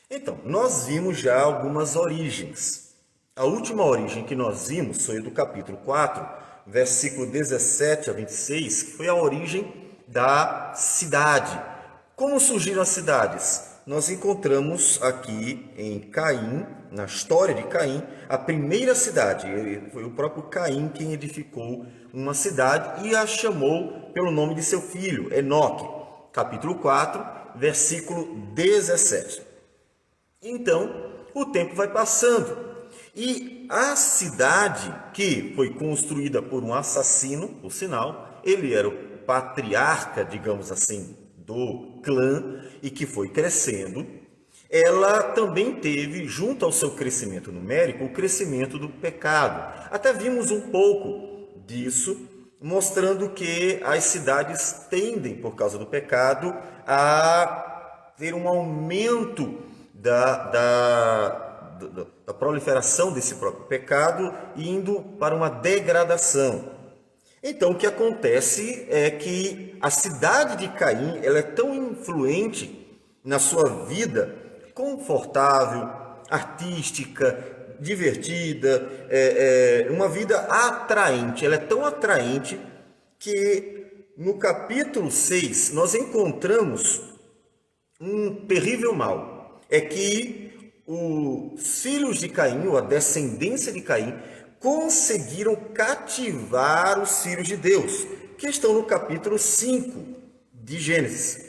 Então, nós vimos já algumas origens. A última origem que nós vimos foi do capítulo 4, versículo 17 a 26, que foi a origem da cidade. Como surgiram as cidades? Nós encontramos aqui em Caim, na história de Caim, a primeira cidade. Foi o próprio Caim quem edificou uma cidade e a chamou pelo nome de seu filho, Enoque. Capítulo 4, versículo 17. Então, o tempo vai passando e a cidade que foi construída por um assassino, por sinal, ele era o patriarca, digamos assim, do clã e que foi crescendo, ela também teve, junto ao seu crescimento numérico, o crescimento do pecado. Até vimos um pouco disso, mostrando que as cidades tendem, por causa do pecado, a ter um aumento da proliferação desse próprio pecado, indo para uma degradação. Então, o que acontece é que a cidade de Caim ela é tão influente na sua vida, confortável, artística, divertida, uma vida atraente. Ela é tão atraente que no capítulo 6 nós encontramos um terrível mal. É que os filhos de Caim, ou a descendência de Caim, conseguiram cativar os filhos de Deus, que estão no capítulo 5 de Gênesis.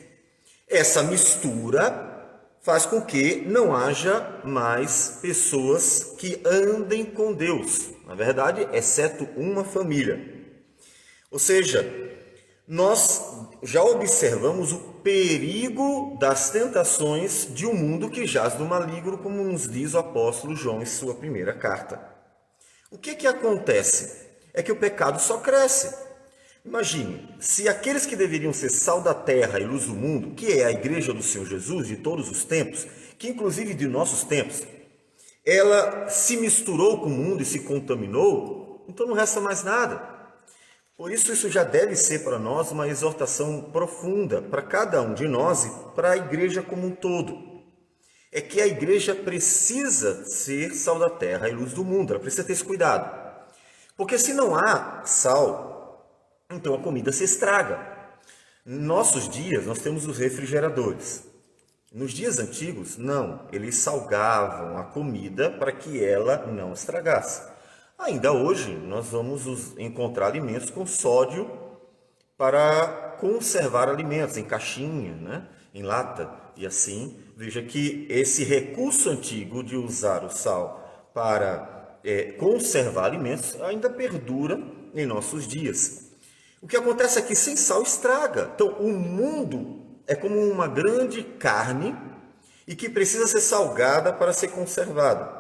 Essa mistura faz com que não haja mais pessoas que andem com Deus, na verdade, exceto uma família. Ou seja, nós já observamos o perigo das tentações de um mundo que jaz do maligno, como nos diz o apóstolo João em sua primeira carta. O que acontece? É que o pecado só cresce. Imagine, se aqueles que deveriam ser sal da terra e luz do mundo, que é a igreja do Senhor Jesus de todos os tempos, que inclusive de nossos tempos, ela se misturou com o mundo e se contaminou, então não resta mais nada. Por isso já deve ser para nós uma exortação profunda, para cada um de nós e para a igreja como um todo. É que a igreja precisa ser sal da terra e luz do mundo, ela precisa ter esse cuidado. Porque se não há sal, então a comida se estraga. Em nossos dias, nós temos os refrigeradores. Nos dias antigos, não, eles salgavam a comida para que ela não estragasse. Ainda hoje, nós vamos encontrar alimentos com sódio para conservar alimentos em caixinha, né? Em lata. E assim, veja que esse recurso antigo de usar o sal para conservar alimentos ainda perdura em nossos dias. O que acontece é que sem sal estraga. Então, o mundo é como uma grande carne e que precisa ser salgada para ser conservada.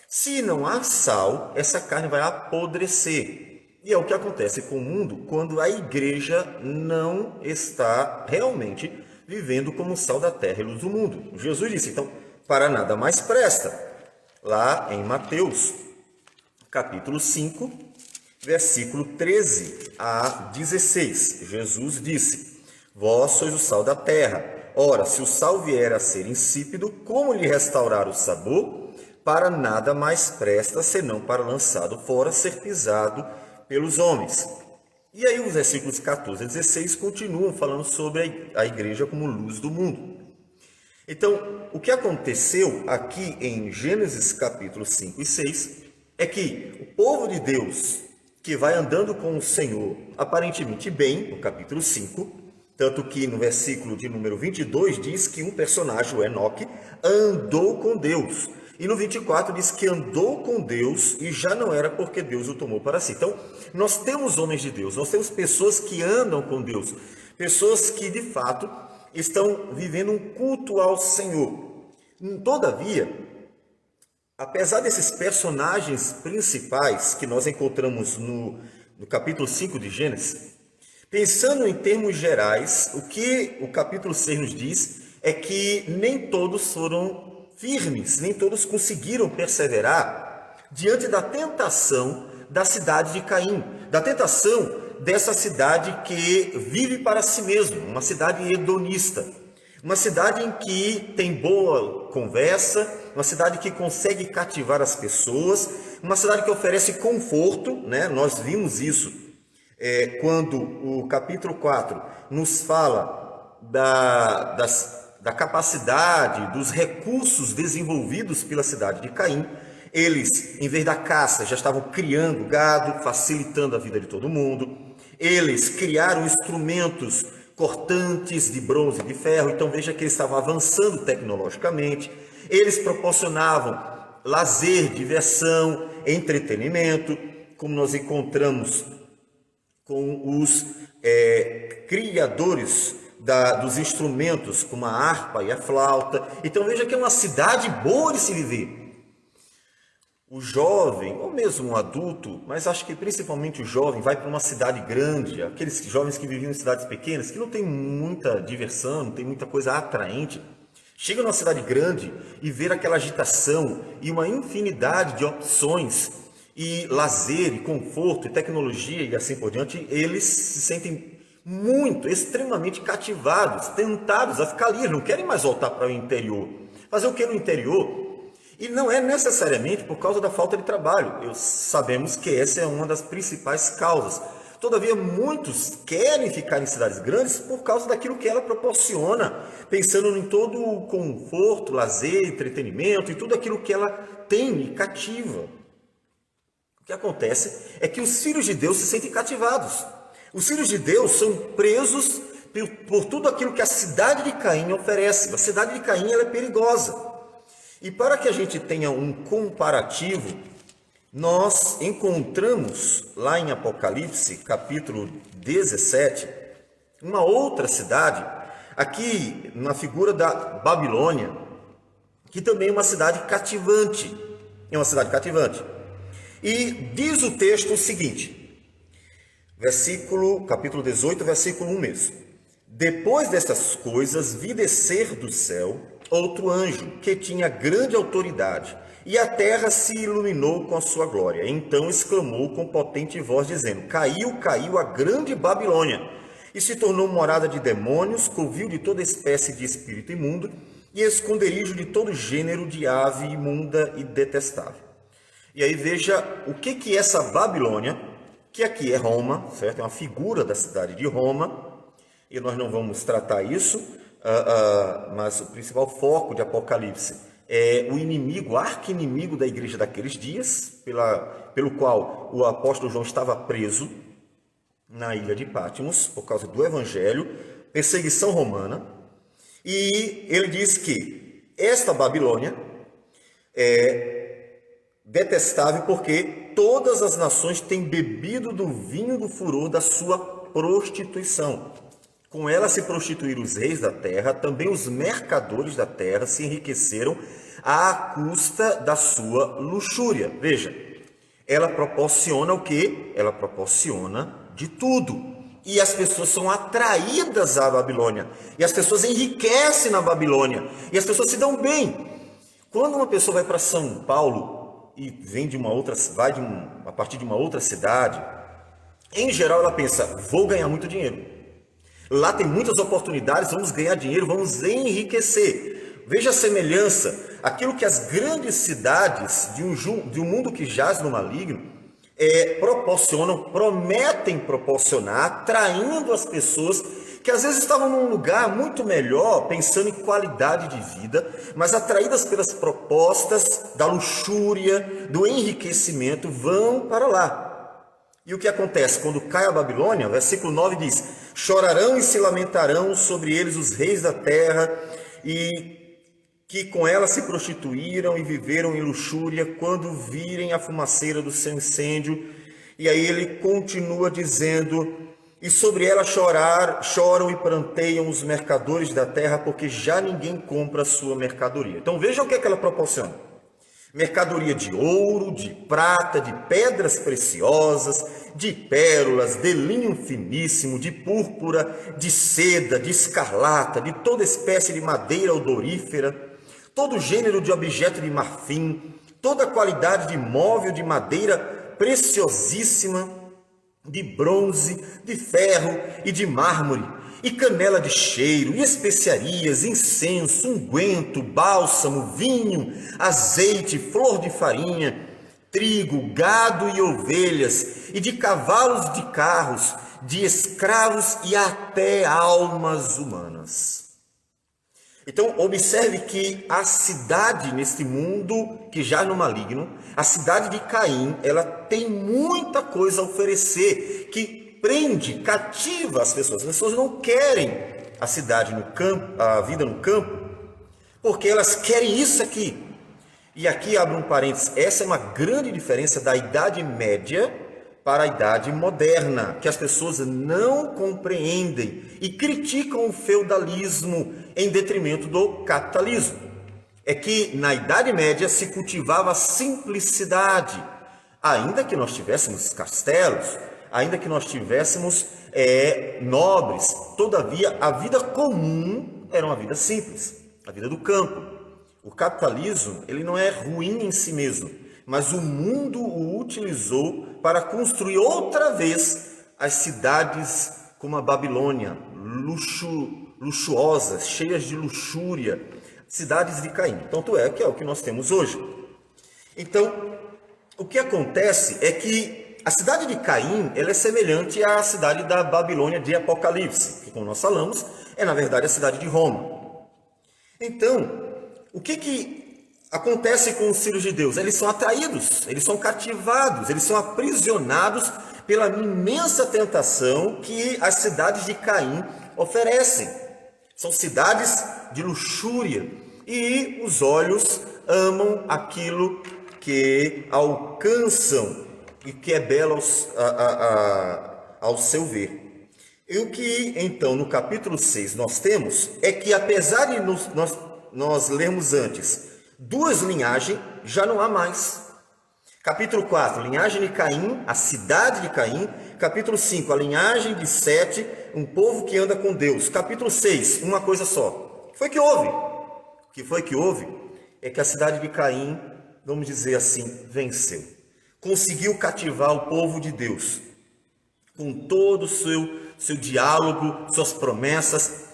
Se não há sal, essa carne vai apodrecer. E é o que acontece com o mundo quando a igreja não está realmente vivendo como sal da terra e luz do mundo. Jesus disse, então, para nada mais presta. Lá em Mateus, capítulo 5, versículo 13 a 16, Jesus disse, vós sois o sal da terra. Ora, se o sal vier a ser insípido, como lhe restaurar o sabor? Para nada mais presta, senão para lançado fora, ser pisado pelos homens. E aí os versículos 14 a 16 continuam falando sobre a igreja como luz do mundo. Então, o que aconteceu aqui em Gênesis capítulo 5 e 6 é que o povo de Deus, que vai andando com o Senhor aparentemente bem, no capítulo 5, tanto que no versículo de número 22 diz que um personagem, o Enoque, andou com Deus. E no 24 diz que andou com Deus e já não era porque Deus o tomou para si. Então, nós temos homens de Deus, nós temos pessoas que andam com Deus, pessoas que de fato estão vivendo um culto ao Senhor. Todavia, apesar desses personagens principais que nós encontramos no capítulo 5 de Gênesis, pensando em termos gerais, o que o capítulo 6 nos diz é que nem todos foram firmes, nem todos conseguiram perseverar diante da tentação da cidade de Caim, da tentação dessa cidade que vive para si mesmo, uma cidade hedonista, Uma cidade em que tem boa conversa, uma cidade que consegue cativar as pessoas, uma cidade que oferece conforto, né? Nós vimos isso quando o capítulo 4 nos fala da capacidade, dos recursos desenvolvidos pela cidade de Caim. Eles, em vez da caça, já estavam criando gado, facilitando a vida de todo mundo. Eles criaram instrumentos cortantes de bronze e de ferro, então veja que eles estavam avançando tecnologicamente. Eles proporcionavam lazer, diversão, entretenimento, como nós encontramos com os criadores dos instrumentos, como a harpa e a flauta. Então veja que é uma cidade boa de se viver. O jovem, ou mesmo um adulto, mas acho que principalmente o jovem, vai para uma cidade grande, aqueles jovens que viviam em cidades pequenas, que não tem muita diversão, não tem muita coisa atraente, chega numa cidade grande e vê aquela agitação e uma infinidade de opções e lazer, e conforto, e tecnologia e assim por diante, eles se sentem muito, extremamente cativados, tentados a ficar ali, eles não querem mais voltar para o interior. Fazer o que no interior? E não é necessariamente por causa da falta de trabalho. Sabemos que essa é uma das principais causas. Todavia, muitos querem ficar em cidades grandes por causa daquilo que ela proporciona, pensando em todo o conforto, lazer, entretenimento e tudo aquilo que ela tem e cativa. O que acontece é que os filhos de Deus se sentem cativados. Os filhos de Deus são presos por tudo aquilo que a cidade de Caim oferece. A cidade de Caim ela é perigosa. E para que a gente tenha um comparativo, nós encontramos lá em Apocalipse, capítulo 17, uma outra cidade, aqui na figura da Babilônia, que também é uma cidade cativante. É uma cidade cativante. E diz o texto o seguinte, capítulo 18, versículo 1 mesmo. Depois destas coisas, vi descer do céu outro anjo, que tinha grande autoridade, e a terra se iluminou com a sua glória. Então exclamou com potente voz, dizendo, caiu, caiu a grande Babilônia, e se tornou morada de demônios, covil de toda espécie de espírito imundo, e esconderijo de todo gênero de ave imunda e detestável. E aí veja o que é essa Babilônia, que aqui é Roma, certo? É uma figura da cidade de Roma, e nós não vamos tratar isso, mas o principal foco de Apocalipse é o inimigo, o arqui-inimigo da igreja daqueles dias, pelo qual o apóstolo João estava preso na ilha de Patmos, por causa do evangelho, perseguição romana, e ele diz que esta Babilônia é detestável porque todas as nações têm bebido do vinho do furor da sua prostituição. Com ela se prostituíram os reis da terra, também os mercadores da terra se enriqueceram à custa da sua luxúria. Veja, ela proporciona o quê? Ela proporciona de tudo. E as pessoas são atraídas à Babilônia. E as pessoas enriquecem na Babilônia. E as pessoas se dão bem. Quando uma pessoa vai para São Paulo e vem a partir de uma outra cidade, em geral ela pensa, vou ganhar muito dinheiro. Lá tem muitas oportunidades, vamos ganhar dinheiro, vamos enriquecer. Veja a semelhança, aquilo que as grandes cidades de um mundo que jaz no maligno prometem proporcionar, atraindo as pessoas que às vezes estavam num lugar muito melhor, pensando em qualidade de vida, mas atraídas pelas propostas da luxúria, do enriquecimento, vão para lá. E o que acontece? Quando cai a Babilônia, o versículo 9 diz, chorarão e se lamentarão sobre eles os reis da terra, e que com ela se prostituíram e viveram em luxúria, quando virem a fumaceira do seu incêndio. E aí ele continua dizendo, e sobre ela choram e pranteiam os mercadores da terra, porque já ninguém compra a sua mercadoria. Então vejam o que ela proporciona. Mercadoria de ouro, de prata, de pedras preciosas, de pérolas, de linho finíssimo, de púrpura, de seda, de escarlata, de toda espécie de madeira odorífera, todo gênero de objeto de marfim, toda qualidade de móvel de madeira preciosíssima, de bronze, de ferro e de mármore, e canela de cheiro, e especiarias, incenso, unguento, bálsamo, vinho, azeite, flor de farinha, trigo, gado e ovelhas, e de cavalos de carros, de escravos e até almas humanas. Então, observe que a cidade neste mundo que jaz no maligno, a cidade de Caim, ela tem muita coisa a oferecer, que prende, cativa as pessoas. As pessoas não querem a cidade no campo, a vida no campo, porque elas querem isso aqui. E aqui abre um parênteses, essa é uma grande diferença da Idade Média para a Idade Moderna, que as pessoas não compreendem e criticam o feudalismo em detrimento do capitalismo. É que na Idade Média se cultivava a simplicidade, ainda que nós tivéssemos castelos, ainda que nós tivéssemos nobres, todavia a vida comum era uma vida simples, a vida do campo. O capitalismo, ele não é ruim em si mesmo, mas o mundo o utilizou para construir outra vez as cidades como a Babilônia, luxuosas, cheias de luxúria, cidades de Caim. Tanto é que é o que nós temos hoje. Então, o que acontece é que a cidade de Caim, ela é semelhante à cidade da Babilônia de Apocalipse, que, como nós falamos, é na verdade a cidade de Roma. Então, o que acontece com os filhos de Deus? Eles são atraídos, eles são cativados, eles são aprisionados pela imensa tentação que as cidades de Caim oferecem. São cidades de luxúria e os olhos amam aquilo que alcançam e que é belo ao seu ver. E o que então no capítulo 6 nós temos é que apesar de nós lermos antes, duas linhagens, já não há mais. Capítulo 4, linhagem de Caim, a cidade de Caim. Capítulo 5, a linhagem de Sete, um povo que anda com Deus. Capítulo 6, uma coisa só. O que foi que houve? O que foi que houve é que a cidade de Caim, vamos dizer assim, venceu. Conseguiu cativar o povo de Deus, com todo o seu diálogo, suas promessas.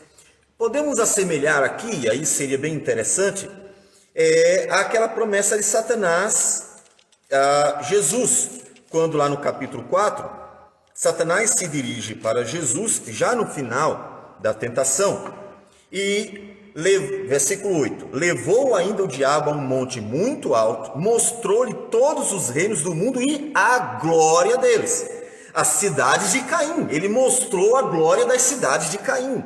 Podemos assemelhar aqui, e aí seria bem interessante, àquela promessa de Satanás a Jesus, quando lá no capítulo 4, Satanás se dirige para Jesus, já no final da tentação, e, versículo 8, levou ainda o diabo a um monte muito alto, mostrou-lhe todos os reinos do mundo e a glória deles, as cidades de Caim. Ele mostrou a glória das cidades de Caim.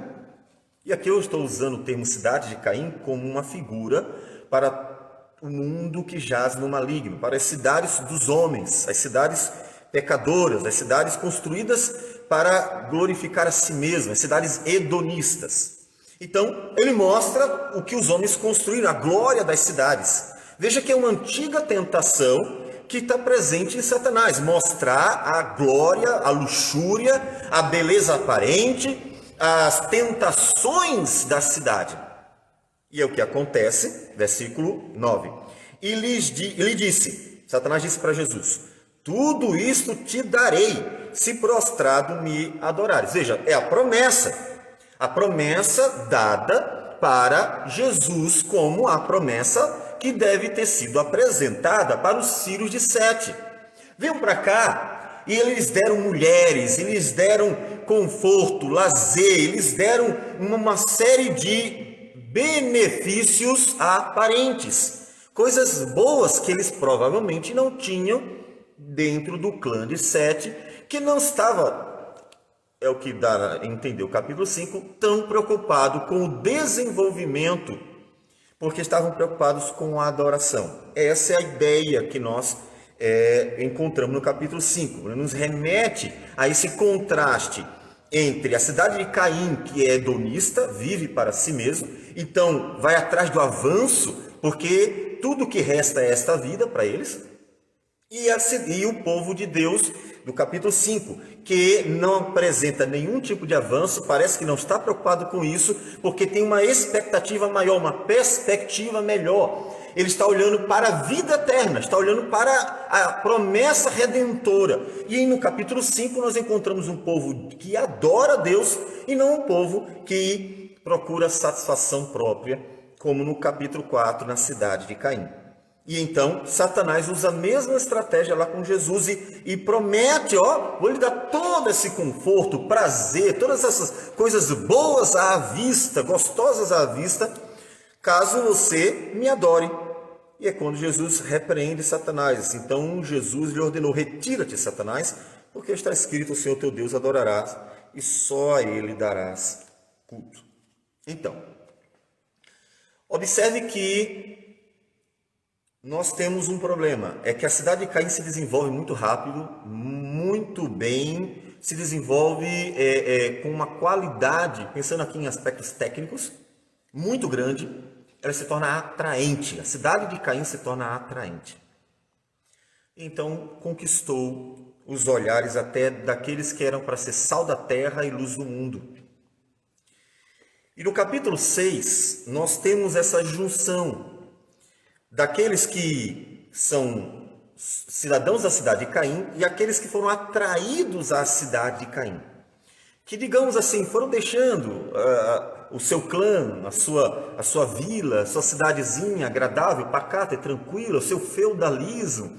E aqui eu estou usando o termo cidade de Caim como uma figura para o mundo que jaz no maligno, para as cidades dos homens, as cidades pecadoras, as cidades construídas para glorificar a si mesmas, as cidades hedonistas. Então, ele mostra o que os homens construíram, a glória das cidades. Veja que é uma antiga tentação que está presente em Satanás, mostrar a glória, a luxúria, a beleza aparente, as tentações da cidade. E é o que acontece, versículo 9. E lhe disse, Satanás disse para Jesus, tudo isto te darei, se prostrado me adorares. Veja, é a promessa dada para Jesus, como a promessa que deve ter sido apresentada para os filhos de Sete. Venham para cá. E eles deram mulheres, eles deram conforto, lazer, eles deram uma série de benefícios a parentes. Coisas boas que eles provavelmente não tinham dentro do clã de Sete, que não estava, é o que dá a entender o capítulo 5, tão preocupado com o desenvolvimento, porque estavam preocupados com a adoração. Essa é a ideia que nós encontramos no capítulo 5, nos remete a esse contraste entre a cidade de Caim, que é hedonista, vive para si mesmo, então vai atrás do avanço, porque tudo que resta é esta vida para eles, e o povo de Deus, do capítulo 5, que não apresenta nenhum tipo de avanço, parece que não está preocupado com isso, porque tem uma expectativa maior, uma perspectiva melhor. ele está olhando para a vida eterna, está olhando para a promessa redentora. E no capítulo 5 nós encontramos um povo que adora a Deus e não um povo que procura satisfação própria, como no capítulo 4, na cidade de Caim. E então Satanás usa a mesma estratégia lá com Jesus e promete, vou lhe dar todo esse conforto, prazer, todas essas coisas boas à vista, gostosas à vista, caso você me adore. E é quando Jesus repreende Satanás. Então Jesus lhe ordenou: retira-te, Satanás, porque está escrito: o Senhor teu Deus adorarás e só a ele darás culto. Então, observe que nós temos um problema, é que a cidade de Caim se desenvolve muito rápido, muito bem, se desenvolve com uma qualidade, pensando aqui em aspectos técnicos, muito grande. Ela se torna atraente, a cidade de Caim se torna atraente. Então conquistou os olhares até daqueles que eram para ser sal da terra e luz do mundo. E no capítulo 6, nós temos essa junção daqueles que são cidadãos da cidade de Caim e aqueles que foram atraídos à cidade de Caim. Que, digamos assim, foram deixando o seu clã, a sua vila, a sua cidadezinha agradável, pacata e tranquila, o seu feudalismo,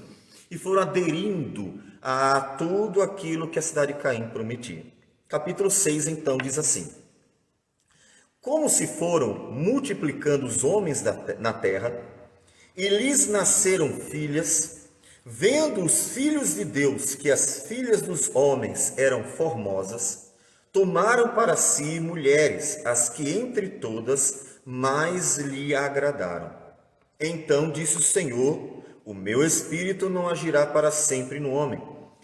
e foram aderindo a tudo aquilo que a cidade de Caim prometia. Capítulo 6, então, diz assim: como se foram multiplicando os homens na terra, e lhes nasceram filhas, vendo os filhos de Deus que as filhas dos homens eram formosas, tomaram para si mulheres, as que entre todas mais lhe agradaram. Então disse o Senhor: o meu espírito não agirá para sempre no homem,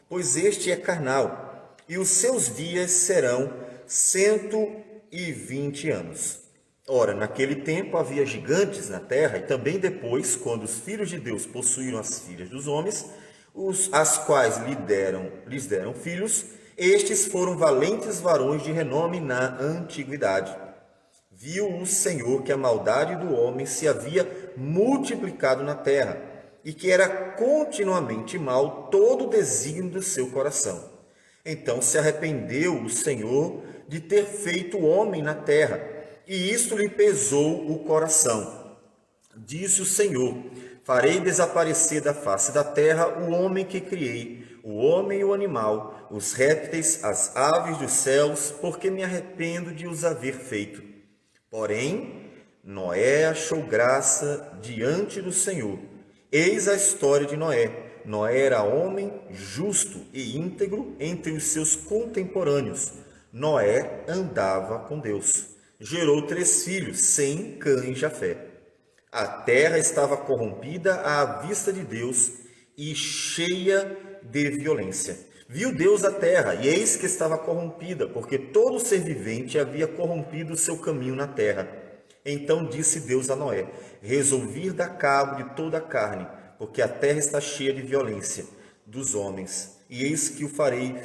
pois este é carnal, e os seus dias serão 120 anos. Ora, naquele tempo havia gigantes na terra, e também depois, quando os filhos de Deus possuíram as filhas dos homens, as quais lhes deram filhos, estes foram valentes varões de renome na antiguidade. Viu o Senhor que a maldade do homem se havia multiplicado na terra, e que era continuamente mal todo o desígnio do seu coração. Então se arrependeu o Senhor de ter feito o homem na terra, e isto lhe pesou o coração. Disse o Senhor: farei desaparecer da face da terra o homem que criei, o homem e o animal, os répteis, as aves dos céus, porque me arrependo de os haver feito. Porém, Noé achou graça diante do Senhor. Eis a história de Noé. Noé era homem justo e íntegro entre os seus contemporâneos. Noé andava com Deus. Gerou 3 filhos, Sem, Cã e Jafé. A terra estava corrompida à vista de Deus e cheia de violência. Viu Deus a terra, e eis que estava corrompida, porque todo ser vivente havia corrompido o seu caminho na terra. Então disse Deus a Noé: resolvi dar cabo de toda a carne, porque a terra está cheia de violência dos homens, e eis que o farei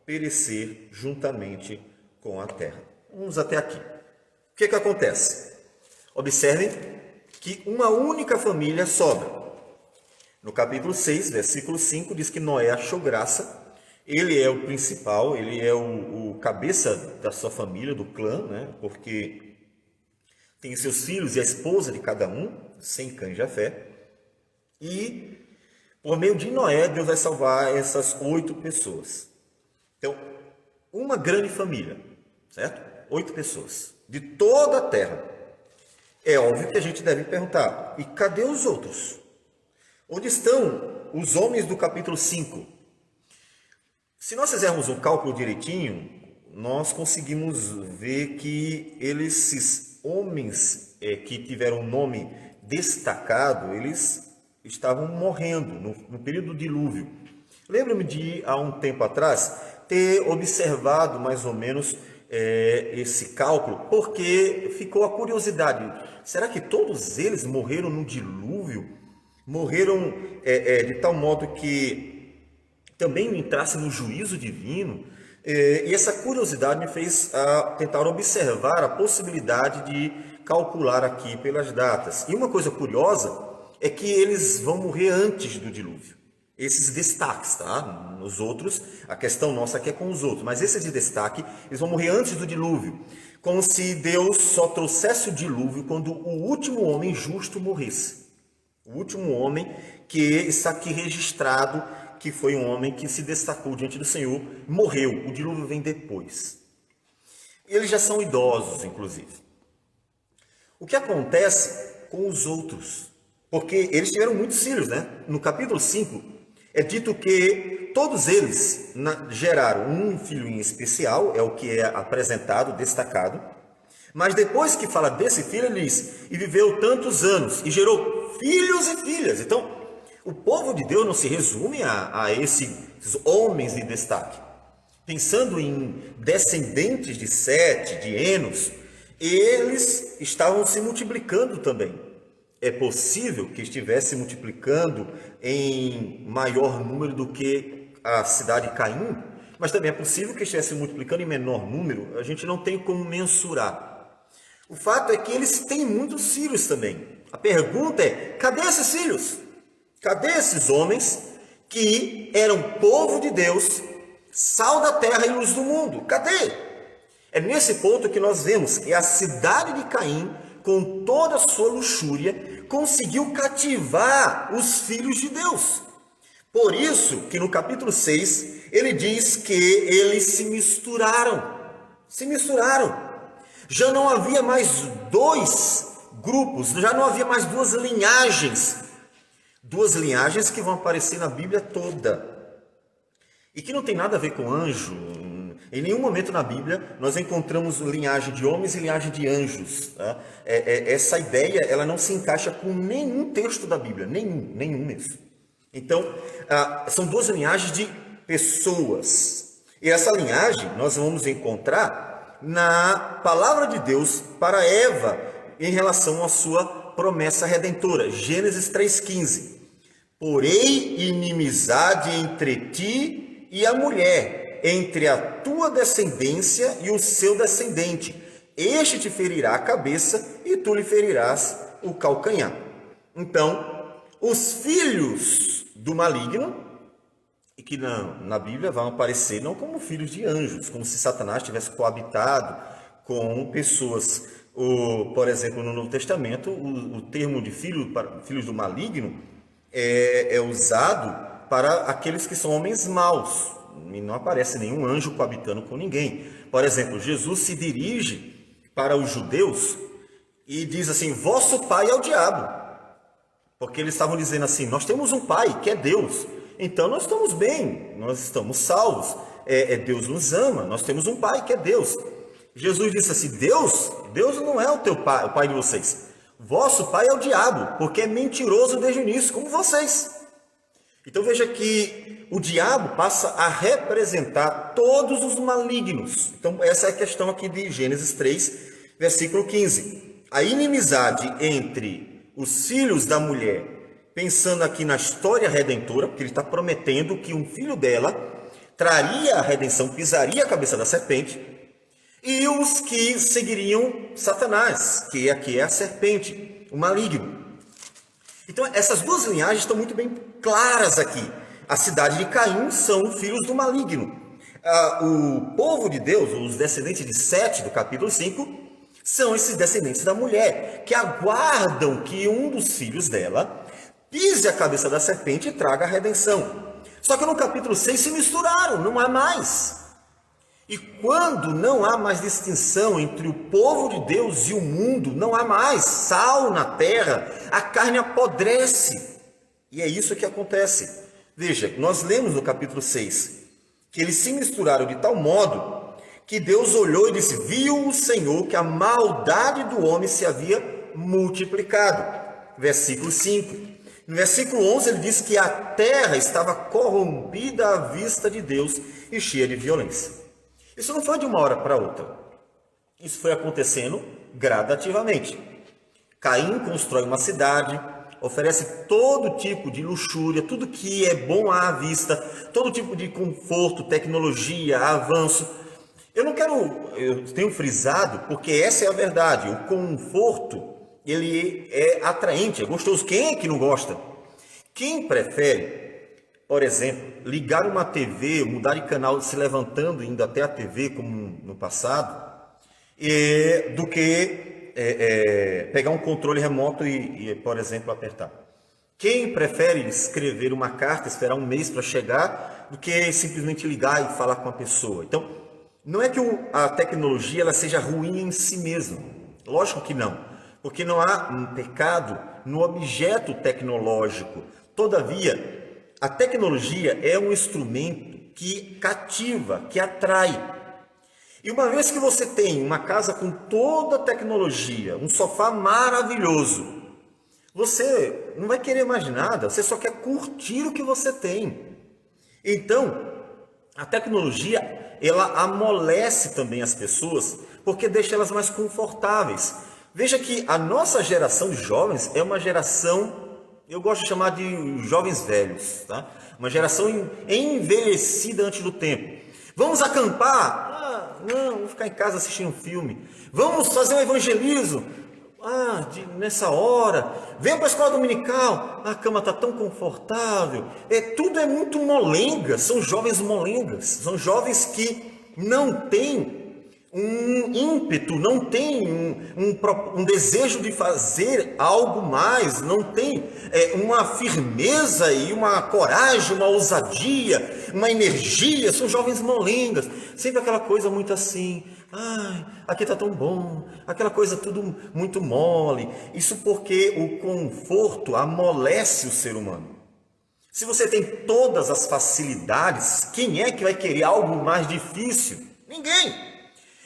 perecer juntamente com a terra. Vamos até aqui. O que acontece? Observem que uma única família sobra. No capítulo 6, versículo 5, diz que Noé achou graça. Ele é o principal, ele é o cabeça da sua família, do clã, né? Porque tem seus filhos e a esposa de cada um, Sem, Cã e Jafé. E por meio de Noé, Deus vai salvar essas 8 pessoas. Então, uma grande família, certo? 8 pessoas, de toda a terra. É óbvio que a gente deve perguntar: e cadê os outros? Onde estão os homens do capítulo 5? Se nós fizermos um cálculo direitinho, nós conseguimos ver que esses homens que tiveram um nome destacado, eles estavam morrendo no período do dilúvio. Lembro-me de, há um tempo atrás, ter observado mais ou menos esse cálculo, porque ficou a curiosidade: será que todos eles morreram no dilúvio? Morreram de tal modo que também entrasse no juízo divino? E essa curiosidade me fez tentar observar a possibilidade de calcular aqui pelas datas. E uma coisa curiosa é que eles vão morrer antes do dilúvio. Esses destaques, tá? Nos outros, a questão nossa aqui é com os outros, mas esses de destaque, eles vão morrer antes do dilúvio, como se Deus só trouxesse o dilúvio quando o último homem justo morresse. O último homem que está aqui registrado, que foi um homem que se destacou diante do Senhor, morreu. O dilúvio vem depois. Eles já são idosos, inclusive. O que acontece com os outros? Porque eles tiveram muitos filhos, né? No capítulo 5, é dito que todos eles geraram um filho em especial, é o que é apresentado, destacado. Mas depois que fala desse filho, ele diz, e viveu tantos anos, e gerou filhos e filhas. Então, o povo de Deus não se resume a esses homens de destaque. Pensando em descendentes de Sete, de Enos, eles estavam se multiplicando também. É possível que estivesse multiplicando em maior número do que a cidade de Caim, mas também é possível que estivesse multiplicando em menor número, a gente não tem como mensurar. O fato é que eles têm muitos filhos também. A pergunta é, cadê esses filhos? Cadê esses homens que eram povo de Deus, sal da terra e luz do mundo? Cadê? É nesse ponto que nós vemos que a cidade de Caim, com toda a sua luxúria, conseguiu cativar os filhos de Deus. Por isso que no capítulo 6, ele diz que eles se misturaram. Se misturaram. Já não havia mais dois grupos, já não havia mais duas linhagens. Duas linhagens que vão aparecer na Bíblia toda. E que não tem nada a ver com anjo. Em nenhum momento na Bíblia nós encontramos linhagem de homens e linhagem de anjos. Tá? Essa ideia ela não se encaixa com nenhum texto da Bíblia, nenhum mesmo. Então, são duas linhagens de pessoas. E essa linhagem nós vamos encontrar na palavra de Deus para Eva em relação à sua promessa redentora. Gênesis 3,15. Porém, inimizade entre ti e a mulher, entre a tua descendência e o seu descendente. Este te ferirá a cabeça e tu lhe ferirás o calcanhar. Então, os filhos do maligno, e que na Bíblia vão aparecer não como filhos de anjos, como se Satanás tivesse coabitado com pessoas. Por exemplo, no Novo Testamento, o termo de filhos do maligno é usado para aqueles que são homens maus. E não aparece nenhum anjo coabitando com ninguém. Por exemplo, Jesus se dirige para os judeus e diz assim, vosso pai é o diabo. Porque eles estavam dizendo assim, nós temos um pai que é Deus. Então nós estamos bem, nós estamos salvos. Deus nos ama, nós temos um pai que é Deus. Jesus disse assim, Deus não é o teu pai, o pai de vocês. Vosso pai é o diabo, porque é mentiroso desde o início, como vocês. Então veja que o diabo passa a representar todos os malignos. Então essa é a questão aqui de Gênesis 3, versículo 15. A inimizade entre os filhos da mulher, pensando aqui na história redentora, porque ele está prometendo que um filho dela traria a redenção, pisaria a cabeça da serpente, e os que seguiriam Satanás, que aqui é a serpente, o maligno. Então essas duas linhagens estão muito bem claras aqui. A cidade de Caim são filhos do maligno. O povo de Deus, os descendentes de Sete, do capítulo 5, são esses descendentes da mulher, que aguardam que um dos filhos dela pise a cabeça da serpente e traga a redenção. Só que no capítulo 6 se misturaram, não há mais. E quando não há mais distinção entre o povo de Deus e o mundo, não há mais sal na terra, a carne apodrece. E é isso que acontece. Veja, nós lemos no capítulo 6 que eles se misturaram de tal modo que Deus olhou e disse, viu o Senhor que a maldade do homem se havia multiplicado. Versículo 5. No versículo 11 ele diz que a terra estava corrompida à vista de Deus e cheia de violência. Isso não foi de uma hora para outra. Isso foi acontecendo gradativamente. Caim constrói uma cidade, oferece todo tipo de luxúria, tudo que é bom à vista, todo tipo de conforto, tecnologia, avanço. Eu tenho frisado, porque essa é a verdade, o conforto, ele é atraente, é gostoso. Quem é que não gosta? Quem prefere, por exemplo, ligar uma TV, mudar de canal, se levantando, indo até a TV, como no passado, do que pegar um controle remoto e, por exemplo, apertar? Quem prefere escrever uma carta, esperar um mês para chegar, do que simplesmente ligar e falar com a pessoa? Então, não é que a tecnologia ela seja ruim em si mesma. Lógico que não, porque não há um pecado no objeto tecnológico. Todavia, a tecnologia é um instrumento que cativa, que atrai. E uma vez que você tem uma casa com toda a tecnologia, um sofá maravilhoso, você não vai querer mais nada, você só quer curtir o que você tem. Então, a tecnologia, ela amolece também as pessoas, porque deixa elas mais confortáveis. Veja que a nossa geração de jovens é uma geração, eu gosto de chamar de jovens velhos, tá? Uma geração envelhecida antes do tempo. Vamos acampar? Não, vamos ficar em casa assistindo um filme. Vamos fazer um evangelismo? Nessa hora. Venha para a escola dominical. A cama está tão confortável. Tudo é muito molenga. São jovens molengas. São jovens que não têm um ímpeto, não tem um desejo de fazer algo mais, não tem uma firmeza e uma coragem, uma ousadia, uma energia. São jovens molengas, sempre aquela coisa muito assim, aqui está tão bom, aquela coisa tudo muito mole. Isso porque o conforto amolece o ser humano. Se você tem todas as facilidades, quem é que vai querer algo mais difícil? Ninguém.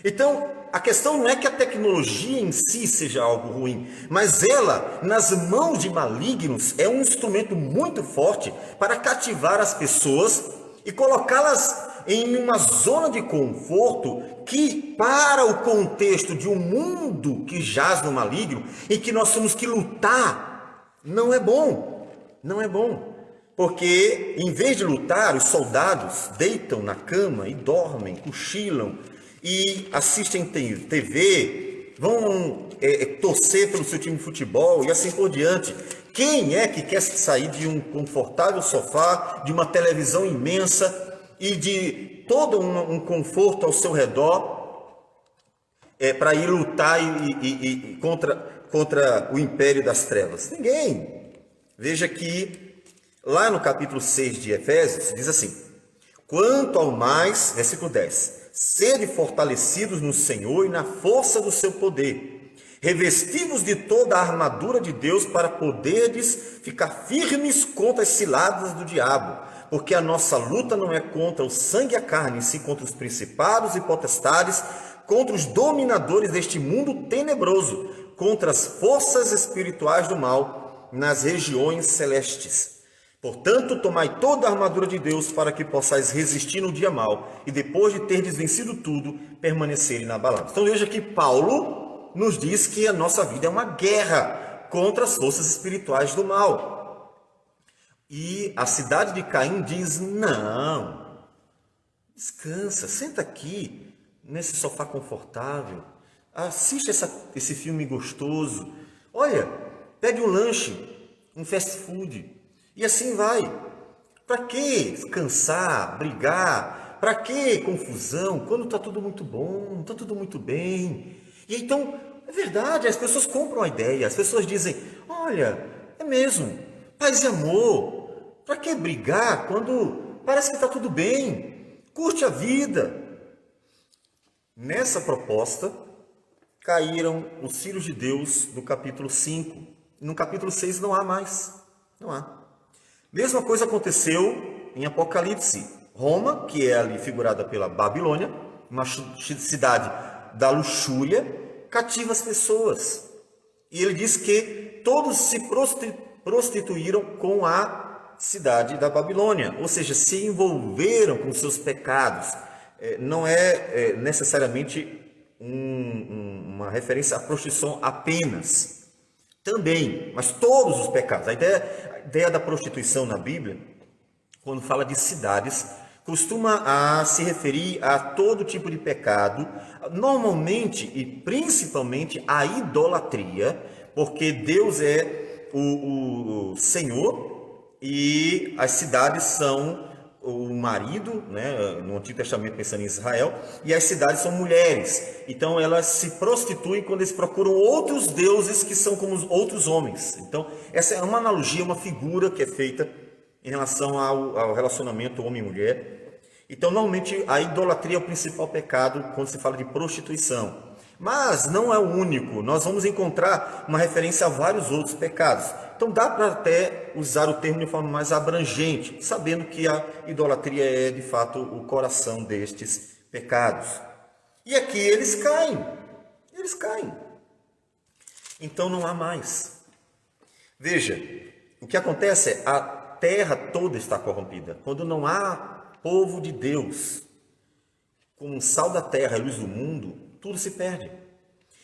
Então, a questão não é que a tecnologia em si seja algo ruim, mas ela, nas mãos de malignos, é um instrumento muito forte para cativar as pessoas e colocá-las em uma zona de conforto que, para o contexto de um mundo que jaz no maligno e que nós temos que lutar, não é bom. Não é bom. Porque, em vez de lutar, os soldados deitam na cama e dormem, cochilam, e assistem TV, vão torcer pelo seu time de futebol e assim por diante. Quem é que quer sair de um confortável sofá, de uma televisão imensa e de todo um conforto ao seu redor para ir lutar contra o império das trevas? Ninguém. Veja que lá no capítulo 6 de Efésios diz assim: quanto ao mais, versículo 10, sede fortalecidos no Senhor e na força do seu poder, revestivos de toda a armadura de Deus para poderdes ficar firmes contra as ciladas do diabo, porque a nossa luta não é contra o sangue e a carne, sim contra os principados e potestades, contra os dominadores deste mundo tenebroso, contra as forças espirituais do mal nas regiões celestes. Portanto, tomai toda a armadura de Deus para que possais resistir no dia mau e depois de terdes vencido tudo, permanecer inabaláveis. Então veja que Paulo nos diz que a nossa vida é uma guerra contra as forças espirituais do mal. E a cidade de Caim diz: não, descansa, senta aqui nesse sofá confortável, assiste esse filme gostoso, olha, pede um lanche, um fast food. E assim vai. Para que cansar, brigar? Para que confusão? Quando está tudo muito bom, está tudo muito bem. E então, é verdade, as pessoas compram a ideia. As pessoas dizem: olha, é mesmo, paz e amor. Para que brigar quando parece que está tudo bem? Curte a vida. Nessa proposta, caíram os filhos de Deus no capítulo 5. No capítulo 6 não há mais. Não há. Mesma coisa aconteceu em Apocalipse. Roma, que é ali figurada pela Babilônia, uma cidade da luxúria, cativa as pessoas. E ele diz que todos se prostituíram com a cidade da Babilônia, ou seja, se envolveram com seus pecados. Não é necessariamente uma referência à prostituição apenas. Também, mas todos os pecados. A ideia da prostituição na Bíblia, quando fala de cidades, costuma se referir a todo tipo de pecado, normalmente e principalmente a idolatria, porque Deus é o Senhor e as cidades são o marido, né? No Antigo Testamento pensando em Israel, e as cidades são mulheres. Então elas se prostituem quando eles procuram outros deuses que são como os outros homens. Então essa é uma analogia, uma figura que é feita em relação ao relacionamento homem-mulher. Então normalmente a idolatria é o principal pecado quando se fala de prostituição. Mas não é o único, nós vamos encontrar uma referência a vários outros pecados. Então dá para até usar o termo de forma mais abrangente, sabendo que a idolatria é de fato o coração destes pecados. E aqui eles caem. Então não há mais. Veja, o que acontece é a terra toda está corrompida. Quando não há povo de Deus, como sal da terra e luz do mundo, tudo se perde.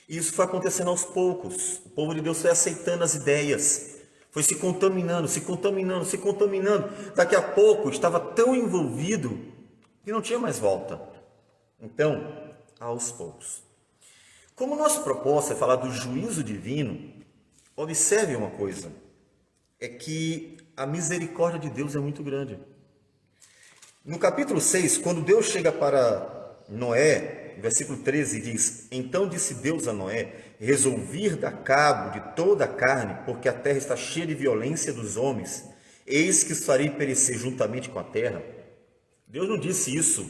E isso foi acontecendo aos poucos. O povo de Deus foi aceitando as ideias, foi se contaminando. Daqui a pouco estava tão envolvido que não tinha mais volta. Então, aos poucos. Como nosso propósito é falar do juízo divino, observe uma coisa, é que a misericórdia de Deus é muito grande. No capítulo 6, quando Deus chega para Noé, versículo 13 diz: Então disse Deus a Noé: resolvi dar cabo de toda a carne, porque a terra está cheia de violência dos homens, eis que os farei perecer juntamente com a terra. Deus não disse isso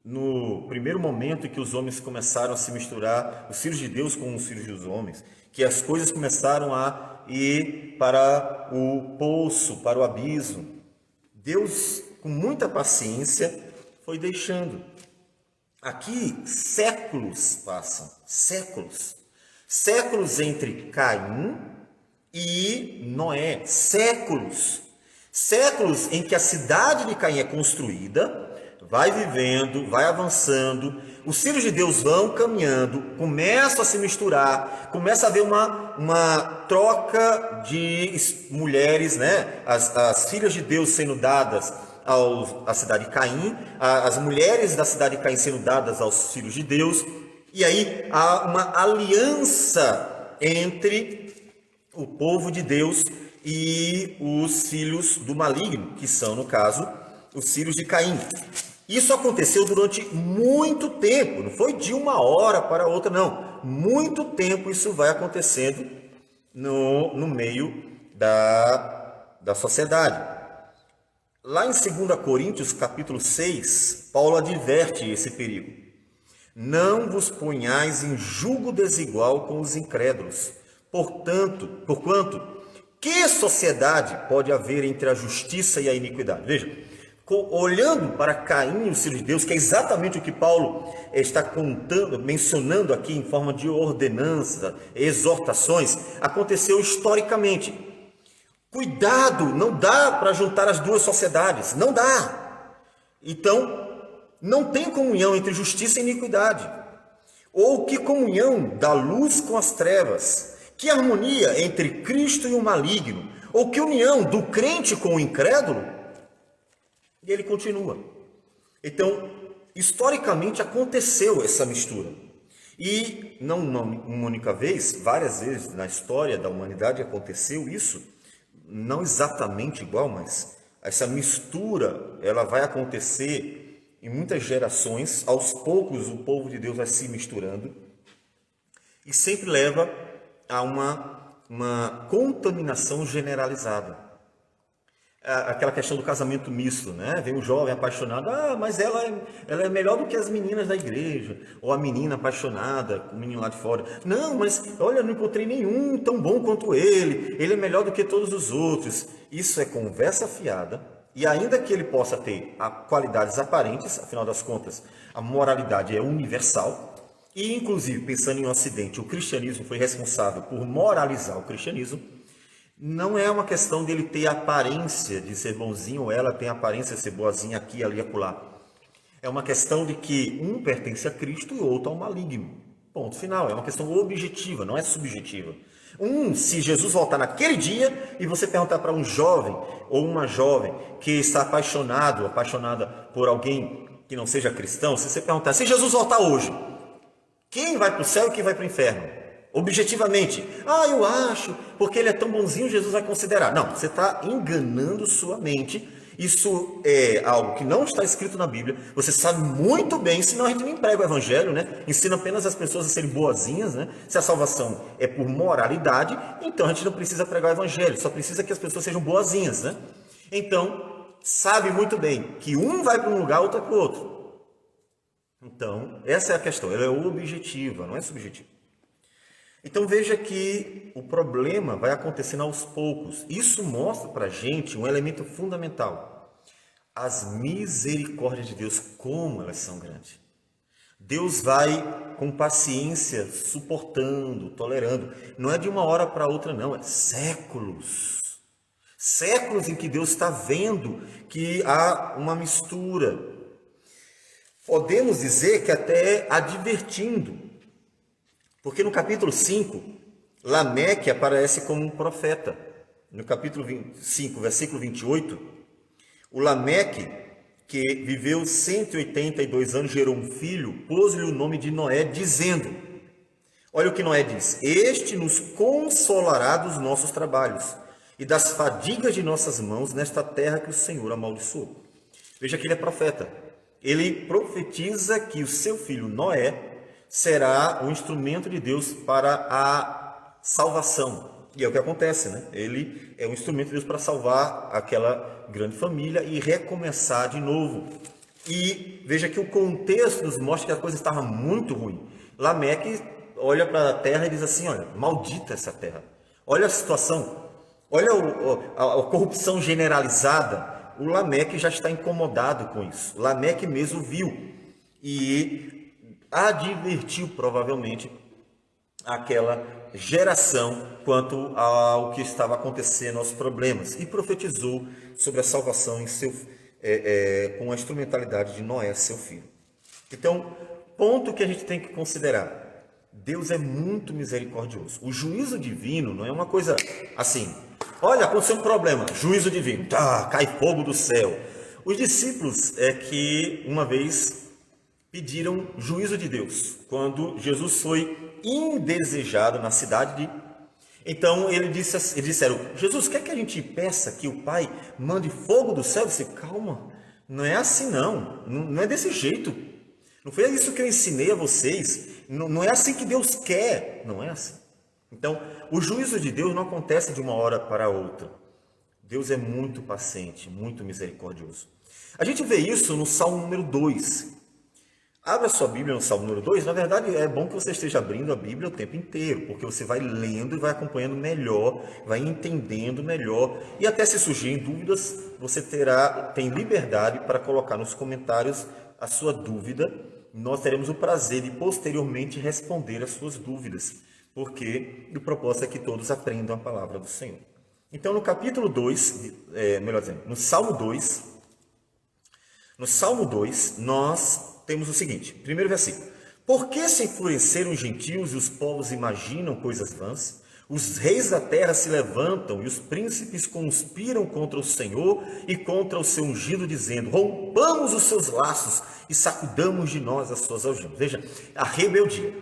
no primeiro momento em que os homens começaram a se misturar, os filhos de Deus com os filhos dos homens, que as coisas começaram a ir para o poço, para o abismo. Deus, com muita paciência, foi deixando. Aqui, séculos passam, séculos entre Caim e Noé, séculos em que a cidade de Caim é construída, vai vivendo, vai avançando, os filhos de Deus vão caminhando, começam a se misturar, começa a haver uma troca de mulheres, né? As filhas de Deus sendo dadas à cidade de Caim, as mulheres da cidade de Caim sendo dadas aos filhos de Deus, e aí há uma aliança entre o povo de Deus e os filhos do maligno, que são, no caso, os filhos de Caim. Isso aconteceu durante muito tempo, não foi de uma hora para outra, não. Muito tempo isso vai acontecendo no meio da sociedade. Lá em 2 Coríntios, capítulo 6, Paulo adverte esse perigo. Não vos ponhais em julgo desigual com os incrédulos. Porquanto, que sociedade pode haver entre a justiça e a iniquidade? Veja, olhando para Caim e os filhos de Deus, que é exatamente o que Paulo está mencionando aqui em forma de ordenança, exortações, aconteceu historicamente. Cuidado, não dá para juntar as duas sociedades, não dá. Então, não tem comunhão entre justiça e iniquidade. Ou que comunhão da luz com as trevas? Que harmonia entre Cristo e o maligno? Ou que união do crente com o incrédulo? E ele continua. Então, historicamente aconteceu essa mistura. E não uma única vez, várias vezes na história da humanidade aconteceu isso. Não exatamente igual, mas essa mistura ela vai acontecer em muitas gerações. Aos poucos o povo de Deus vai se misturando e sempre leva a uma contaminação generalizada. Aquela questão do casamento misto, né? Vem um jovem apaixonado, mas ela é melhor do que as meninas da igreja, ou a menina apaixonada, o menino lá de fora. Não, mas olha, não encontrei nenhum tão bom quanto ele é melhor do que todos os outros. Isso é conversa fiada, e ainda que ele possa ter qualidades aparentes, afinal das contas, a moralidade é universal, e inclusive, pensando em um Ocidente, o cristianismo foi responsável por moralizar o cristianismo. Não é uma questão dele ter a aparência de ser bonzinho ou ela tem a aparência de ser boazinha aqui, ali e acolá. É uma questão de que um pertence a Cristo e o outro ao maligno. Ponto final. É uma questão objetiva, não é subjetiva. Se Jesus voltar naquele dia e você perguntar para um jovem ou uma jovem que está apaixonada por alguém que não seja cristão, se você perguntar, se Jesus voltar hoje, quem vai para o céu e quem vai para o inferno? Objetivamente. Eu acho, porque ele é tão bonzinho, Jesus vai considerar. Não, você está enganando sua mente. Isso é algo que não está escrito na Bíblia. Você sabe muito bem, senão a gente nem prega o evangelho, né? Ensina apenas as pessoas a serem boazinhas, né? Se a salvação é por moralidade, então a gente não precisa pregar o evangelho, só precisa que as pessoas sejam boazinhas, né? Então, sabe muito bem que um vai para um lugar, outro vai para o outro. Então, essa é a questão. Ela é objetiva, não é subjetiva. Então veja que o problema vai acontecendo aos poucos. Isso mostra para a gente um elemento fundamental. As misericórdias de Deus, como elas são grandes. Deus vai com paciência suportando, tolerando. Não é de uma hora para outra não, é séculos. Séculos em que Deus está vendo que há uma mistura. Podemos dizer que até advertindo. Porque no capítulo 5, Lameque aparece como um profeta. No capítulo 5, versículo 28, o Lameque, que viveu 182 anos, gerou um filho, pôs-lhe o nome de Noé, dizendo, olha o que Noé diz, este nos consolará dos nossos trabalhos e das fadigas de nossas mãos nesta terra que o Senhor amaldiçoou. Veja que ele é profeta. Ele profetiza que o seu filho Noé será um instrumento de Deus para a salvação. E é o que acontece, né? Ele é um instrumento de Deus para salvar aquela grande família e recomeçar de novo. E veja que o contexto nos mostra que a coisa estava muito ruim. Lameque olha para a terra e diz assim, olha, maldita essa terra. Olha a situação, olha a corrupção generalizada. O Lameque já está incomodado com isso. Lameque mesmo viu e advertiu provavelmente aquela geração quanto ao que estava acontecendo, aos problemas, e profetizou sobre a salvação com a instrumentalidade de Noé, seu filho. Então, ponto que a gente tem que considerar, Deus é muito misericordioso. O juízo divino não é uma coisa assim, olha, aconteceu um problema, juízo divino, cai fogo do céu. Os discípulos que uma vez pediram juízo de Deus, quando Jesus foi indesejado na cidade de... Então eles disseram, Jesus, quer que a gente peça que o Pai mande fogo do céu? Eu disse, calma, não é assim não é desse jeito. Não foi isso que eu ensinei a vocês, não é assim que Deus quer, não é assim. Então, o juízo de Deus não acontece de uma hora para outra. Deus é muito paciente, muito misericordioso. A gente vê isso no Salmo número 2. Abra sua Bíblia no Salmo número 2. Na verdade, é bom que você esteja abrindo a Bíblia o tempo inteiro, porque você vai lendo e vai acompanhando melhor, vai entendendo melhor, e até se surgirem dúvidas, você tem liberdade para colocar nos comentários a sua dúvida. Nós teremos o prazer de posteriormente responder as suas dúvidas, porque o propósito é que todos aprendam a palavra do Senhor. Então, no capítulo 2, melhor dizendo, no Salmo 2, nós temos o seguinte, primeiro versículo. Por que se enfureceram os gentios e os povos imaginam coisas vãs? Os reis da terra se levantam e os príncipes conspiram contra o Senhor e contra o seu ungido, dizendo, rompamos os seus laços e sacudamos de nós as suas algemas. Veja, a rebeldia.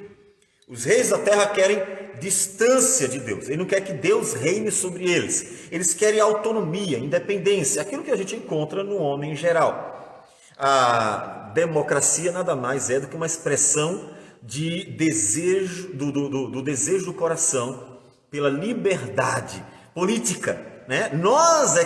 Os reis da terra querem distância de Deus. Ele não quer que Deus reine sobre eles. Eles querem autonomia, independência, aquilo que a gente encontra no homem em geral. A democracia nada mais é do que uma expressão de desejo, do desejo do coração pela liberdade política, né? Nós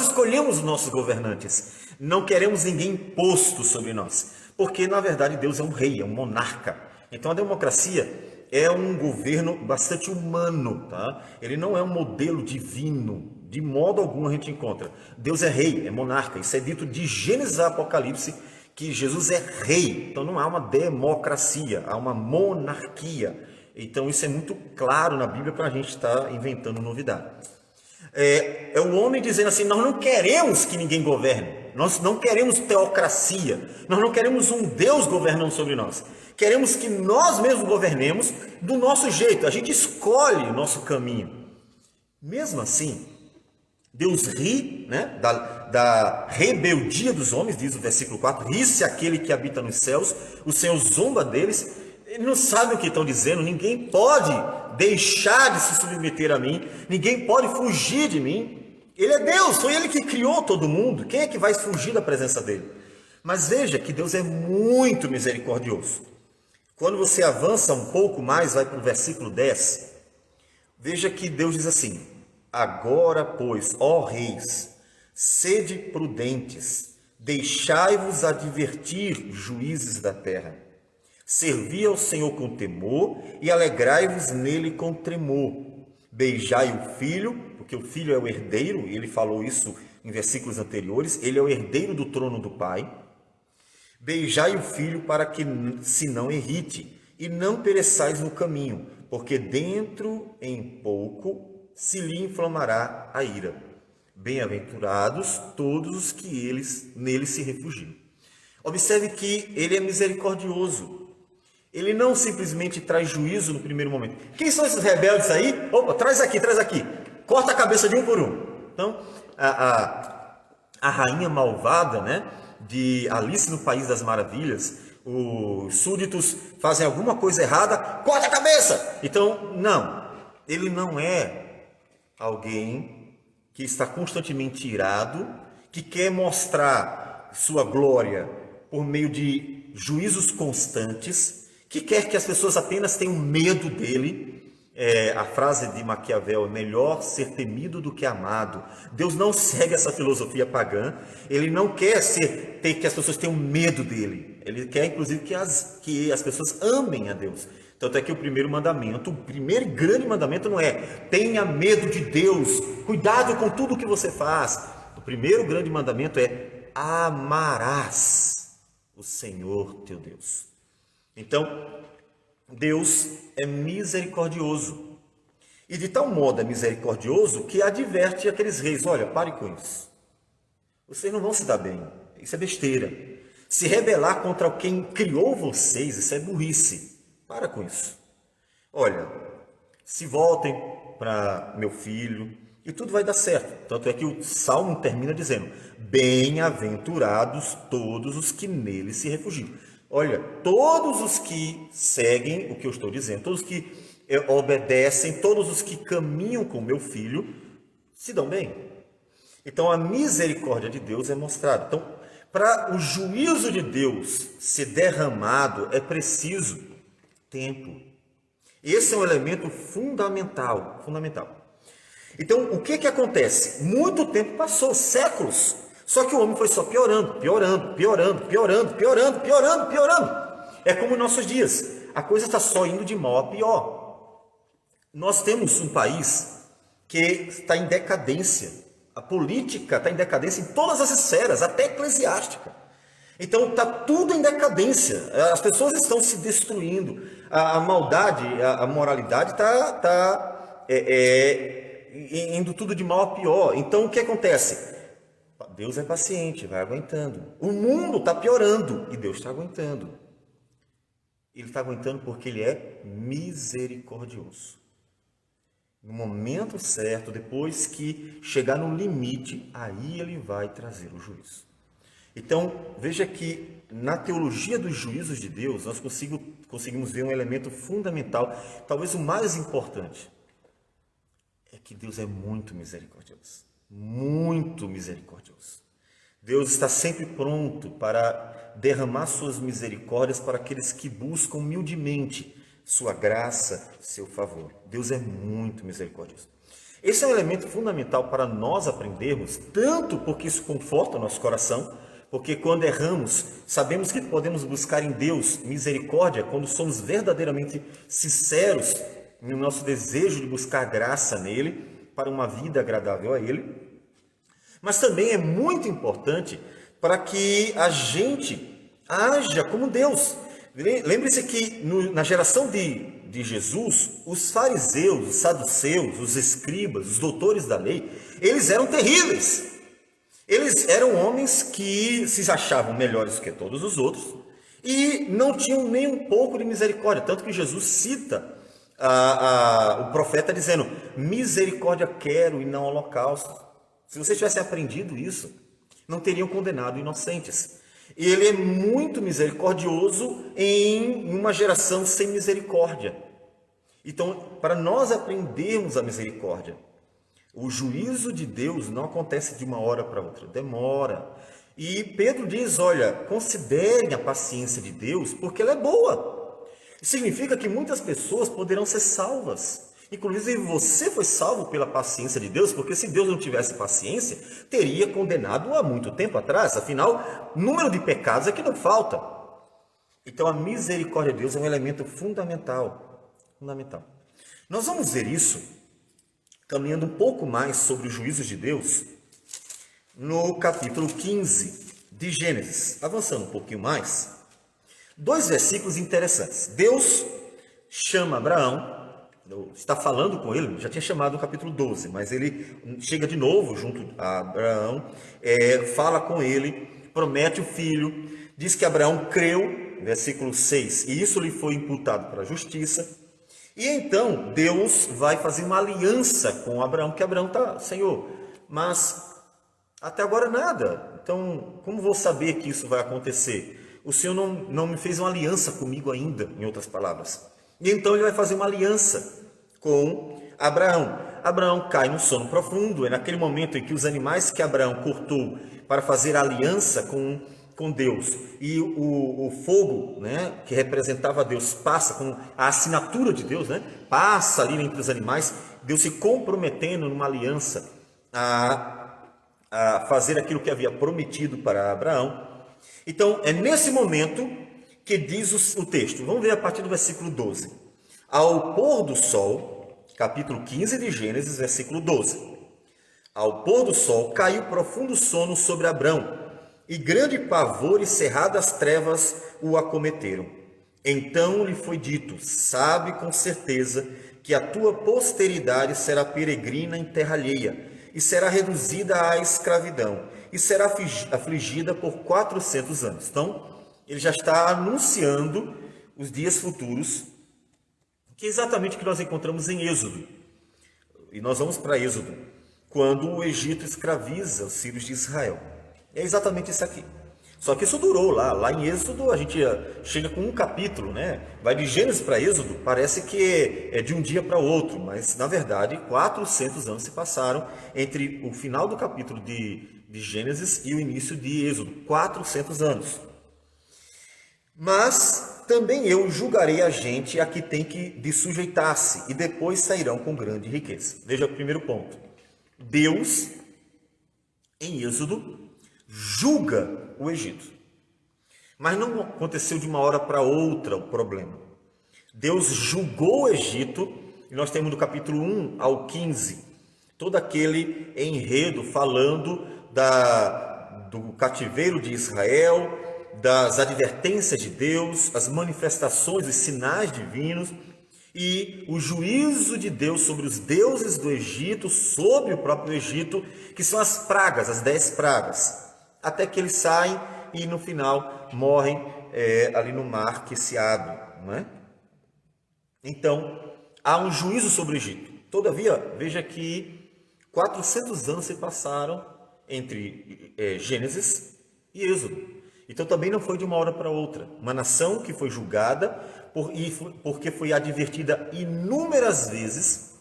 escolhemos os nossos governantes, não queremos ninguém imposto sobre nós, porque na verdade Deus é um rei, é um monarca. Então a democracia é um governo bastante humano, tá? Ele não é um modelo divino, de modo algum a gente encontra. Deus é rei, é monarca, isso é dito de Gênesis a Apocalipse, que Jesus é rei. Então não há uma democracia, há uma monarquia. Então isso é muito claro na Bíblia para a gente estar inventando novidade. É o homem dizendo assim, nós não queremos que ninguém governe, nós não queremos teocracia, nós não queremos um Deus governando sobre nós. Queremos que nós mesmos governemos do nosso jeito, a gente escolhe o nosso caminho. Mesmo assim, Deus ri, né, da rebeldia dos homens, diz o versículo 4, ri-se aquele que habita nos céus, o Senhor zomba deles. Eles não sabem o que estão dizendo, ninguém pode deixar de se submeter a mim, ninguém pode fugir de mim. Ele é Deus, foi Ele que criou todo mundo, quem é que vai fugir da presença dEle? Mas veja que Deus é muito misericordioso. Quando você avança um pouco mais, vai para o versículo 10, veja que Deus diz assim: agora, pois, ó reis, sede prudentes, deixai-vos advertir, juízes da terra. Servi ao Senhor com temor e alegrai-vos nele com tremor. Beijai o filho, porque o filho é o herdeiro, ele falou isso em versículos anteriores, ele é o herdeiro do trono do Pai. Beijai o filho para que se não irrite, e não pereçais no caminho, porque dentro em pouco se lhe inflamará a ira. Bem-aventurados todos os que nele se refugiam. Observe que ele é misericordioso. Ele não simplesmente traz juízo no primeiro momento. Quem são esses rebeldes aí? Opa, traz aqui. Corta a cabeça de um por um. Então, a rainha malvada, né, de Alice no País das Maravilhas, os súditos fazem alguma coisa errada, corta a cabeça! Então, não. Ele não é alguém que está constantemente irado, que quer mostrar sua glória por meio de juízos constantes, que quer que as pessoas apenas tenham medo dele. A frase de Maquiavel é melhor ser temido do que amado. Deus não segue essa filosofia pagã. Ele não quer que as pessoas tenham medo dele. Ele quer, inclusive, que as pessoas amem a Deus. Tanto é que o primeiro grande mandamento não é tenha medo de Deus, cuidado com tudo que você faz. O primeiro grande mandamento é amarás o Senhor teu Deus. Então, Deus é misericordioso. E de tal modo é misericordioso que adverte aqueles reis: olha, pare com isso. Vocês não vão se dar bem. Isso é besteira. Se rebelar contra quem criou vocês, isso é burrice. Para com isso. Olha, se voltem para meu filho e tudo vai dar certo. Tanto é que o Salmo termina dizendo: bem-aventurados todos os que nele se refugiam. Olha, todos os que seguem o que eu estou dizendo, todos os que obedecem, todos os que caminham com meu filho, se dão bem. Então, a misericórdia de Deus é mostrada. Então, para o juízo de Deus ser derramado, é preciso tempo. Esse é um elemento fundamental. Então, o que acontece? Muito tempo passou, séculos. Só que o homem foi só piorando. É como nossos dias. A coisa está só indo de mal a pior. Nós temos um país que está em decadência. A política está em decadência em todas as esferas, até eclesiástica. Então está tudo em decadência. As pessoas estão se destruindo. A maldade, a moralidade está indo tudo de mal a pior. Então o que acontece? Deus é paciente, vai aguentando. O mundo está piorando e Deus está aguentando. Ele está aguentando porque Ele é misericordioso. No momento certo, depois que chegar no limite, aí Ele vai trazer o juízo. Então, veja que na teologia dos juízos de Deus, nós conseguimos ver um elemento fundamental, talvez o mais importante, é que Deus é muito misericordioso. Muito misericordioso. Deus está sempre pronto para derramar suas misericórdias para aqueles que buscam humildemente sua graça, seu favor. Deus é muito misericordioso. Esse é um elemento fundamental para nós aprendermos, tanto porque isso conforta o nosso coração, porque quando erramos, sabemos que podemos buscar em Deus misericórdia quando somos verdadeiramente sinceros no nosso desejo de buscar graça nele, para uma vida agradável a Ele, mas também é muito importante para que a gente haja como Deus. Lembre-se que na geração de Jesus, os fariseus, os saduceus, os escribas, os doutores da lei, eles eram terríveis. Eles eram homens que se achavam melhores que todos os outros e não tinham nem um pouco de misericórdia, tanto que Jesus cita o profeta dizendo: misericórdia quero e não holocausto. Se vocês tivessem aprendido isso, não teriam condenado inocentes. Ele é muito misericordioso em uma geração sem misericórdia. Então, para nós aprendermos a misericórdia, o juízo de Deus não acontece de uma hora para outra, demora. E Pedro diz, olha, considerem a paciência de Deus, porque ela é boa. Significa que muitas pessoas poderão ser salvas. Inclusive você foi salvo pela paciência de Deus, porque se Deus não tivesse paciência, teria condenado há muito tempo atrás. Afinal, número de pecados é que não falta. Então a misericórdia de Deus é um elemento fundamental. Nós vamos ver isso, caminhando um pouco mais sobre os juízos de Deus, no capítulo 15 de Gênesis. Avançando um pouquinho mais, 2 versículos interessantes. Deus chama Abraão, está falando com ele, já tinha chamado no capítulo 12, mas ele chega de novo junto a Abraão, fala com ele, promete o filho, diz que Abraão creu, versículo 6, e isso lhe foi imputado para a justiça. E então Deus vai fazer uma aliança com Abraão, que Abraão está, Senhor, mas até agora nada, então como vou saber que isso vai acontecer? O Senhor não me fez uma aliança comigo ainda, em outras palavras. E então ele vai fazer uma aliança com Abraão. Abraão cai no sono profundo, é naquele momento em que os animais que Abraão cortou para fazer a aliança com Deus, e o fogo, né, que representava Deus, passa com a assinatura de Deus, né, passa ali entre os animais, Deus se comprometendo numa aliança a fazer aquilo que havia prometido para Abraão. Então é nesse momento que diz o texto, vamos ver a partir do versículo 12. Ao pôr do sol, capítulo 15 de Gênesis, versículo 12. Ao pôr do sol caiu profundo sono sobre Abrão, e grande pavor e cerradas trevas o acometeram. Então lhe foi dito, sabe com certeza que a tua posteridade será peregrina em terra alheia, e será reduzida à escravidão, e será afligida por 400 anos. Então, ele já está anunciando os dias futuros, que é exatamente o que nós encontramos em Êxodo. E nós vamos para Êxodo, quando o Egito escraviza os filhos de Israel. É exatamente isso aqui. Só que isso durou lá em Êxodo, a gente chega com um capítulo, né? Vai de Gênesis para Êxodo, parece que é de um dia para o outro, mas na verdade 400 anos se passaram entre o final do capítulo de Gênesis e o início de Êxodo, 400 anos. Mas também eu julgarei a gente a que tem de sujeitar-se, e depois sairão com grande riqueza. Veja o primeiro ponto. Deus, em Êxodo, julga o Egito. Mas não aconteceu de uma hora para outra o problema. Deus julgou o Egito, e nós temos do capítulo 1 ao 15, todo aquele enredo falando do cativeiro de Israel, das advertências de Deus, as manifestações, os sinais divinos e o juízo de Deus sobre os deuses do Egito, sobre o próprio Egito, que são as pragas, as 10 pragas, até que eles saem e no final morrem ali no mar que se abre, não é? Então, há um juízo sobre o Egito. Todavia, veja que 400 anos se passaram entre Gênesis e Êxodo. Então também não foi de uma hora para outra. Uma nação que foi julgada porque foi advertida inúmeras vezes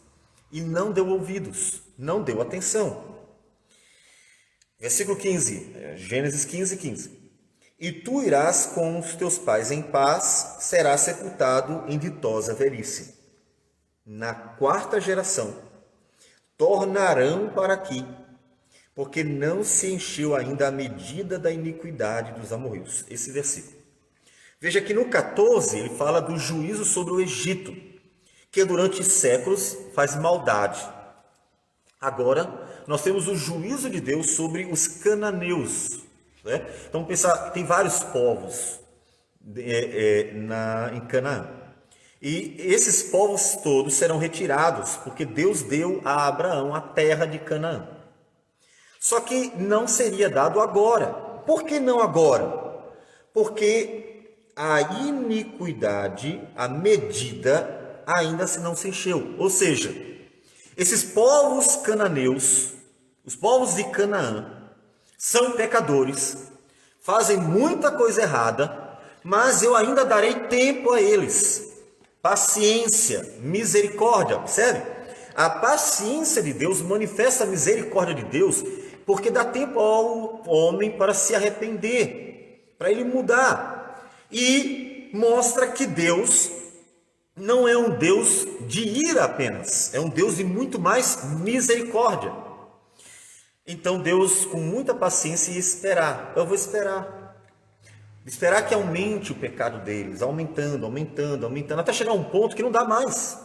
e não deu ouvidos, não deu atenção. Versículo 15, Gênesis 15, 15. E tu irás com os teus pais em paz, serás sepultado em ditosa velhice. Na 4ª geração, tornarão para aqui, porque não se encheu ainda a medida da iniquidade dos amorreus. Esse versículo. Veja que no 14 ele fala do juízo sobre o Egito, que durante séculos faz maldade. Agora nós temos o juízo de Deus sobre os cananeus, né? Então pensar, tem vários povos em Canaã. E esses povos todos serão retirados, porque Deus deu a Abraão a terra de Canaã. Só que não seria dado agora. Por que não agora? Porque a iniquidade, a medida, ainda não se encheu. Ou seja, esses povos cananeus, os povos de Canaã, são pecadores, fazem muita coisa errada, mas eu ainda darei tempo a eles. Paciência, misericórdia, percebe? A paciência de Deus manifesta a misericórdia de Deus, porque dá tempo ao homem para se arrepender, para ele mudar. E mostra que Deus não é um Deus de ira apenas, é um Deus de muito mais misericórdia. Então Deus, com muita paciência, ia esperar. Eu vou esperar que aumente o pecado deles, aumentando, até chegar a um ponto que não dá mais.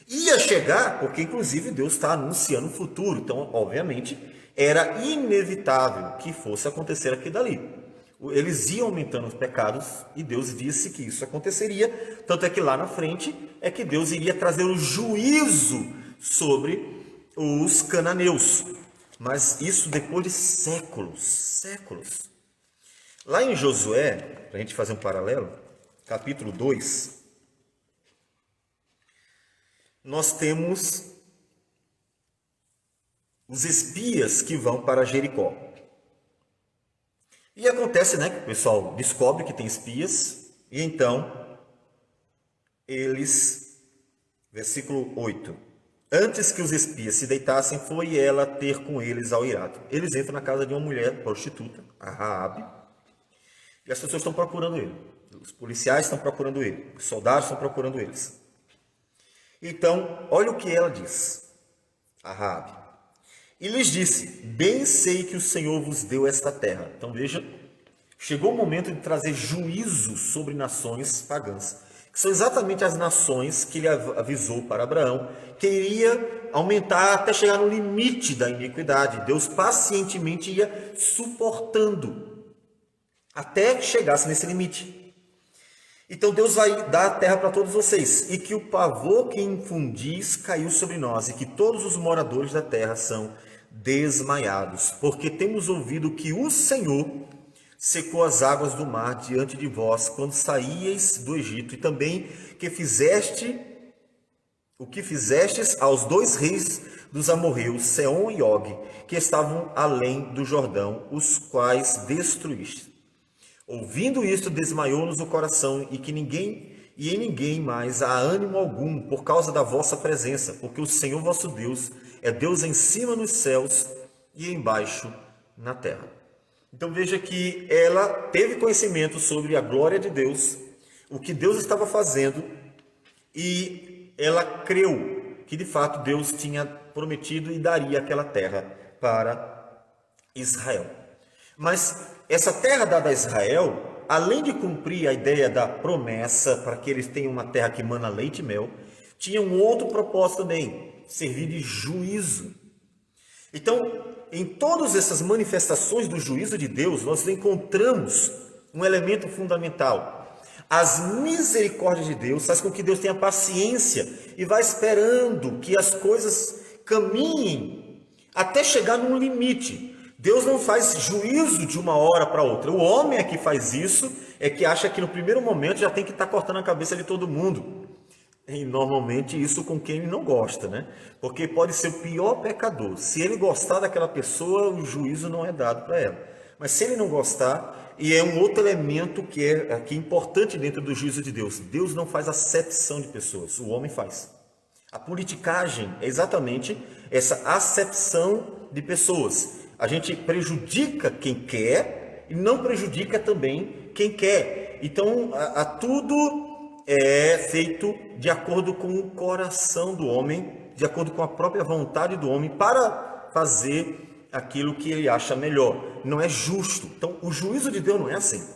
Ia chegar, porque inclusive Deus está anunciando o futuro, então obviamente era inevitável que fosse acontecer aquilo dali. Eles iam aumentando os pecados e Deus disse que isso aconteceria, tanto é que lá na frente é que Deus iria trazer o juízo sobre os cananeus, mas isso depois de séculos. Lá em Josué, para a gente fazer um paralelo, capítulo 2, nós temos os espias que vão para Jericó. E acontece, que o pessoal descobre que tem espias, e então eles, versículo 8, antes que os espias se deitassem, foi ela ter com eles ao eirado. Eles entram na casa de uma mulher prostituta, a Raabe, e as pessoas estão procurando ele. Os policiais estão procurando ele, os soldados estão procurando eles. Então, olha o que ela diz, a Raabe. E lhes disse, bem sei que o Senhor vos deu esta terra. Então veja, chegou o momento de trazer juízo sobre nações pagãs, que são exatamente as nações que ele avisou para Abraão, que iria aumentar até chegar no limite da iniquidade. Deus pacientemente ia suportando, até que chegasse nesse limite. Então Deus vai dar a terra para todos vocês, e que o pavor que infundis caiu sobre nós, e que todos os moradores da terra são desmaiados, porque temos ouvido que o Senhor secou as águas do mar diante de vós, quando saíeis do Egito, e também o que fizestes aos 2 reis dos amorreus, Seom e Og, que estavam além do Jordão, os quais destruíste. Ouvindo isto, desmaiou-nos o coração, e em ninguém mais há ânimo algum, por causa da vossa presença, porque o Senhor vosso Deus é Deus em cima nos céus e embaixo na terra. Então veja que ela teve conhecimento sobre a glória de Deus, o que Deus estava fazendo, e ela creu que de fato Deus tinha prometido e daria aquela terra para Israel. Mas essa terra dada a Israel, além de cumprir a ideia da promessa para que eles tenham uma terra que mana leite e mel, tinha um outro propósito também, servir de juízo. Então, em todas essas manifestações do juízo de Deus, nós encontramos um elemento fundamental. As misericórdias de Deus faz com que Deus tenha paciência e vá esperando que as coisas caminhem até chegar num limite. Deus não faz juízo de uma hora para outra. O homem é que faz isso, é que acha que no primeiro momento já tem que estar cortando a cabeça de todo mundo. E normalmente isso com quem ele não gosta, Porque pode ser o pior pecador. Se ele gostar daquela pessoa, o juízo não é dado para ela. Mas se ele não gostar, e é um outro elemento que é importante dentro do juízo de Deus. Deus não faz acepção de pessoas, o homem faz. A politicagem é exatamente essa acepção de pessoas. A gente prejudica quem quer e não prejudica também quem quer. Então, tudo é feito de acordo com o coração do homem, de acordo com a própria vontade do homem, para fazer aquilo que ele acha melhor. Não é justo. Então, o juízo de Deus não é assim.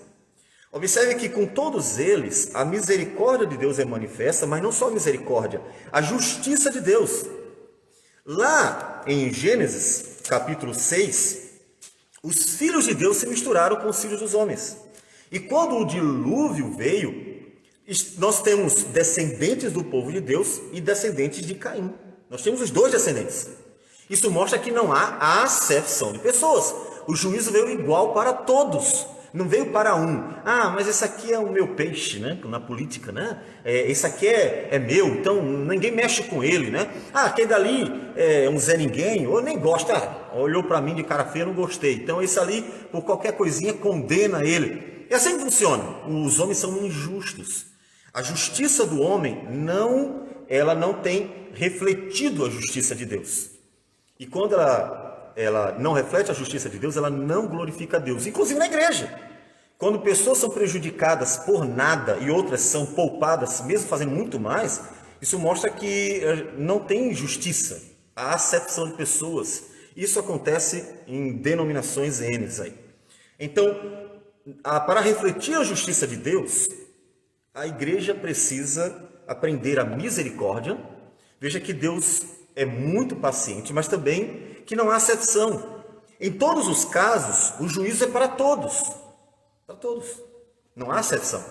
Observe que com todos eles, a misericórdia de Deus é manifesta, mas não só a misericórdia, a justiça de Deus. Lá em Gênesis, capítulo 6, os filhos de Deus se misturaram com os filhos dos homens. E quando o dilúvio veio, nós temos descendentes do povo de Deus e descendentes de Caim. Nós temos os 2 descendentes. Isso mostra que não há a acepção de pessoas. O juízo veio igual para todos. Não veio para um, mas esse aqui é o meu peixe, né? Na política, né? Esse aqui é meu, então ninguém mexe com ele, né? Aquele dali é um Zé Ninguém, ou nem gosta, olhou para mim de cara feia, não gostei. Então esse ali, por qualquer coisinha, condena ele. E assim funciona. Os homens são injustos. A justiça do homem ela não tem refletido a justiça de Deus. E quando ela não reflete a justiça de Deus, ela não glorifica a Deus. Inclusive na igreja. Quando pessoas são prejudicadas por nada e outras são poupadas, mesmo fazendo muito mais, isso mostra que não tem justiça. Há acepção de pessoas. Isso acontece em denominações N aí. Então, para refletir a justiça de Deus, a igreja precisa aprender a misericórdia. Veja que Deus é muito paciente, mas também que não há acepção. Em todos os casos, o juízo é para todos. Para todos. Não há acepção.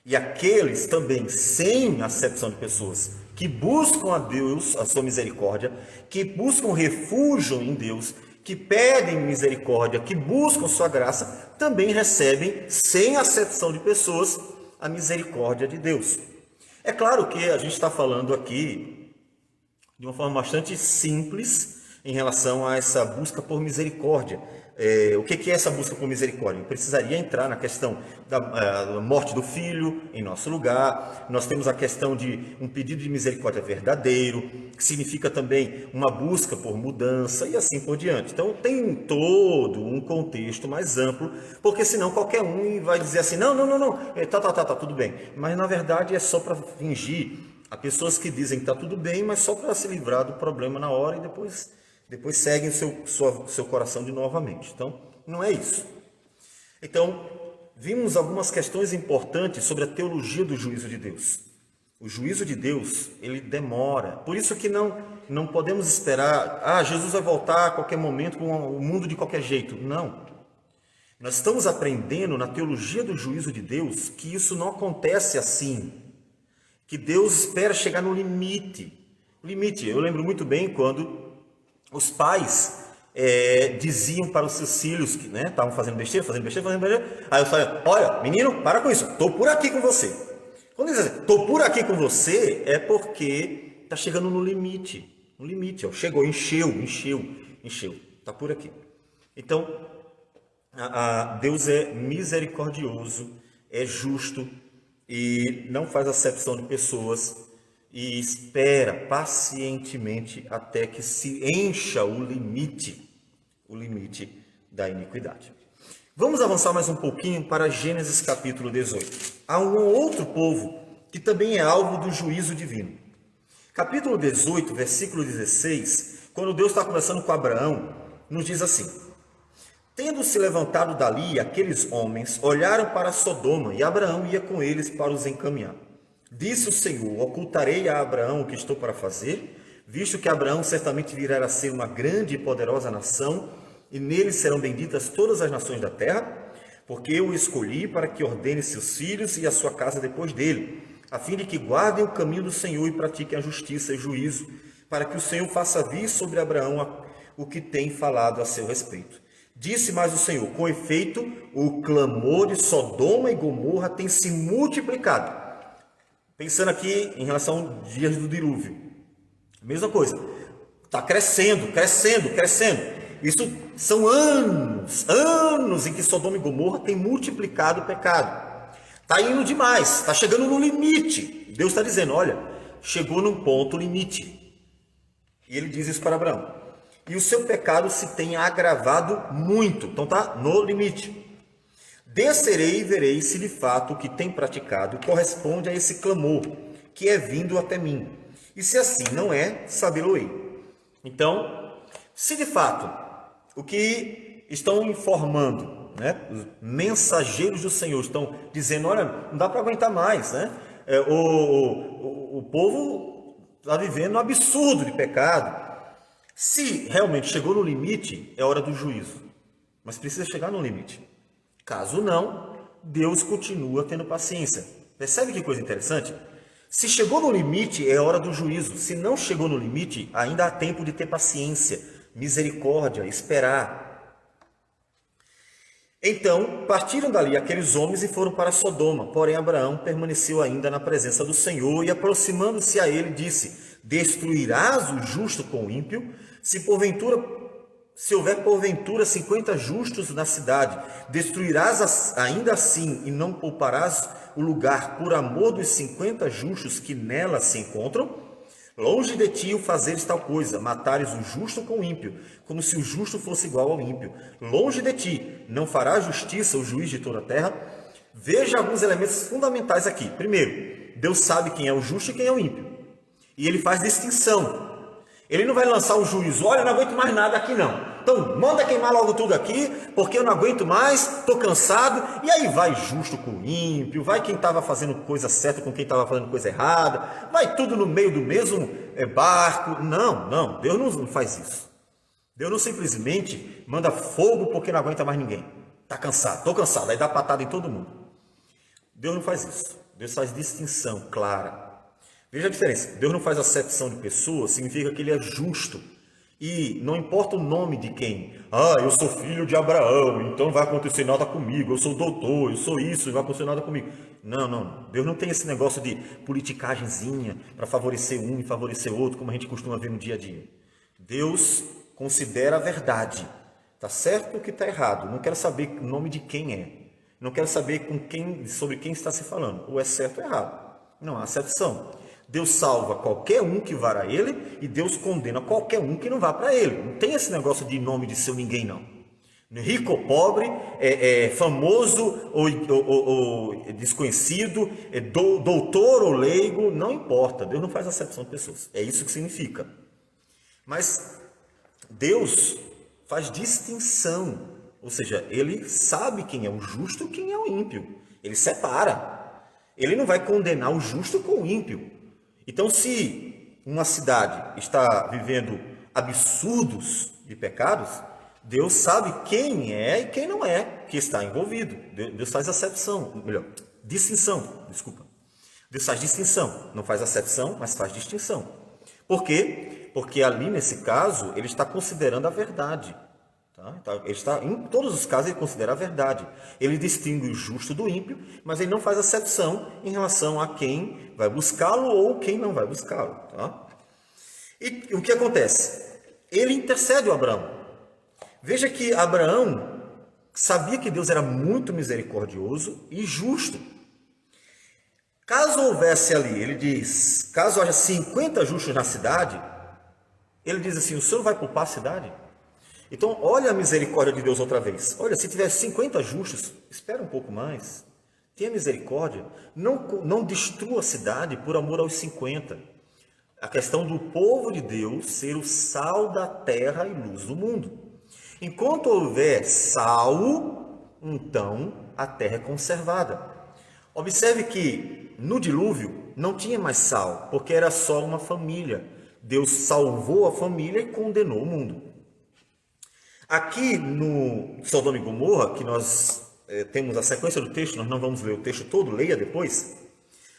E aqueles também, sem acepção de pessoas, que buscam a Deus, a sua misericórdia, que buscam refúgio em Deus, que pedem misericórdia, que buscam sua graça, também recebem, sem acepção de pessoas, a misericórdia de Deus. É claro que a gente está falando aqui de uma forma bastante simples em relação a essa busca por misericórdia. O que é essa busca por misericórdia? Eu precisaria entrar na questão da morte do filho em nosso lugar. Nós temos a questão de um pedido de misericórdia verdadeiro, que significa também uma busca por mudança e assim por diante. Então tem todo um contexto mais amplo, porque senão qualquer um vai dizer assim, não, tá, tudo bem. Mas na verdade é só para fingir. Há pessoas que dizem que está tudo bem, mas só para se livrar do problema na hora e depois seguem o seu coração de novamente. Então, não é isso. Então, vimos algumas questões importantes sobre a teologia do juízo de Deus. O juízo de Deus, ele demora. Por isso que não podemos esperar, Jesus vai voltar a qualquer momento com o mundo de qualquer jeito. Não. Nós estamos aprendendo na teologia do juízo de Deus que isso não acontece assim. Que Deus espera chegar no limite. O limite, eu lembro muito bem quando os pais diziam para os seus filhos que estavam fazendo besteira. Aí eu falei, olha, menino, para com isso, estou por aqui com você. Quando eles dizem, estou por aqui com você, é porque está chegando no limite. No limite, ó, chegou, encheu, está por aqui. Então, Deus é misericordioso, é justo e não faz acepção de pessoas. E espera pacientemente até que se encha o limite da iniquidade. Vamos avançar mais um pouquinho para Gênesis capítulo 18. Há um outro povo que também é alvo do juízo divino. Capítulo 18, versículo 16, quando Deus está conversando com Abraão, nos diz assim: tendo se levantado dali, aqueles homens olharam para Sodoma e Abraão ia com eles para os encaminhar. Disse o Senhor, ocultarei a Abraão o que estou para fazer, visto que Abraão certamente virá a ser uma grande e poderosa nação, e nele serão benditas todas as nações da terra, porque eu o escolhi para que ordene seus filhos e a sua casa depois dele, a fim de que guardem o caminho do Senhor e pratiquem a justiça e juízo, para que o Senhor faça vir sobre Abraão o que tem falado a seu respeito. Disse mais o Senhor, com efeito, o clamor de Sodoma e Gomorra tem se multiplicado. Pensando aqui em relação aos dias do dilúvio. Mesma coisa. Está crescendo. Isso são anos em que Sodoma e Gomorra têm multiplicado o pecado. Está indo demais, está chegando no limite. Deus está dizendo, olha, chegou num ponto limite. E ele diz isso para Abraão. E o seu pecado se tem agravado muito. Então está no limite. Descerei e verei se de fato o que tem praticado corresponde a esse clamor que é vindo até mim. E se assim não é, sabê-lo-ei. Então, se de fato o que estão informando, os mensageiros do Senhor estão dizendo, olha, não dá para aguentar mais, o povo está vivendo um absurdo de pecado. Se realmente chegou no limite, é hora do juízo. Mas precisa chegar no limite. Caso não, Deus continua tendo paciência. Percebe que coisa interessante? Se chegou no limite, é hora do juízo. Se não chegou no limite, ainda há tempo de ter paciência, misericórdia, esperar. Então partiram dali aqueles homens e foram para Sodoma. Porém Abraão permaneceu ainda na presença do Senhor e, aproximando-se a ele, disse: Destruirás o justo com o ímpio? Se houver porventura 50 justos na cidade, destruirás ainda assim e não pouparás o lugar por amor dos 50 justos que nela se encontram? Longe de ti o fazeres tal coisa, matares o justo com o ímpio, como se o justo fosse igual ao ímpio. Longe de ti, não fará justiça o juiz de toda a terra? Veja alguns elementos fundamentais aqui. Primeiro, Deus sabe quem é o justo e quem é o ímpio. E ele faz distinção. Ele não vai lançar o juízo: olha, eu não aguento mais nada aqui não. Então manda queimar logo tudo aqui, porque eu não aguento mais, estou cansado. E aí vai justo com o ímpio, vai quem estava fazendo coisa certa com quem estava fazendo coisa errada, vai tudo no meio do mesmo barco. Não, Deus não faz isso. Deus não simplesmente manda fogo porque não aguenta mais ninguém. Está cansado, estou cansado, aí dá patada em todo mundo. Deus não faz isso. Deus faz distinção clara. Veja a diferença. Deus não faz acepção de pessoas, significa que ele é justo. E não importa o nome de quem. Eu sou filho de Abraão, então não vai acontecer nada comigo. Eu sou doutor, eu sou isso, não vai acontecer nada comigo. Não. Deus não tem esse negócio de politicagemzinha para favorecer um e favorecer outro, como a gente costuma ver no dia a dia. Deus considera a verdade. Está certo ou que está errado? Não quero saber o nome de quem é. Não quero saber sobre quem está se falando. Ou é certo ou errado. Não há acepção. Deus salva qualquer um que vá a ele e Deus condena qualquer um que não vá para ele. Não tem esse negócio de nome de seu ninguém, não. Rico ou pobre, famoso ou desconhecido, doutor ou leigo, não importa. Deus não faz acepção de pessoas. É isso que significa. Mas Deus faz distinção. Ou seja, ele sabe quem é o justo e quem é o ímpio. Ele separa. Ele não vai condenar o justo com o ímpio. Então, se uma cidade está vivendo absurdos de pecados, Deus sabe quem é e quem não é que está envolvido. Deus faz distinção, desculpa. Deus faz distinção, não faz acepção, mas faz distinção. Por quê? Porque ali, nesse caso, ele está considerando a verdade. Em todos os casos ele considera a verdade. Ele distingue o justo do ímpio, mas ele não faz acepção em relação a quem vai buscá-lo ou quem não vai buscá-lo. E o que acontece? Ele intercede a Abraão. Veja que Abraão sabia que Deus era muito misericordioso e justo. Caso houvesse ali, ele diz, caso haja 50 justos na cidade, ele diz assim: o senhor vai poupar a cidade? Então, olha a misericórdia de Deus outra vez. Olha, se tiver 50 justos, espera um pouco mais. Tenha misericórdia. Não destrua a cidade por amor aos 50. A questão do povo de Deus ser o sal da terra e luz do mundo. Enquanto houver sal, então a terra é conservada. Observe que no dilúvio não tinha mais sal, porque era só uma família. Deus salvou a família e condenou o mundo. Aqui no Sodoma e Gomorra, que nós temos a sequência do texto, nós não vamos ler o texto todo, leia depois.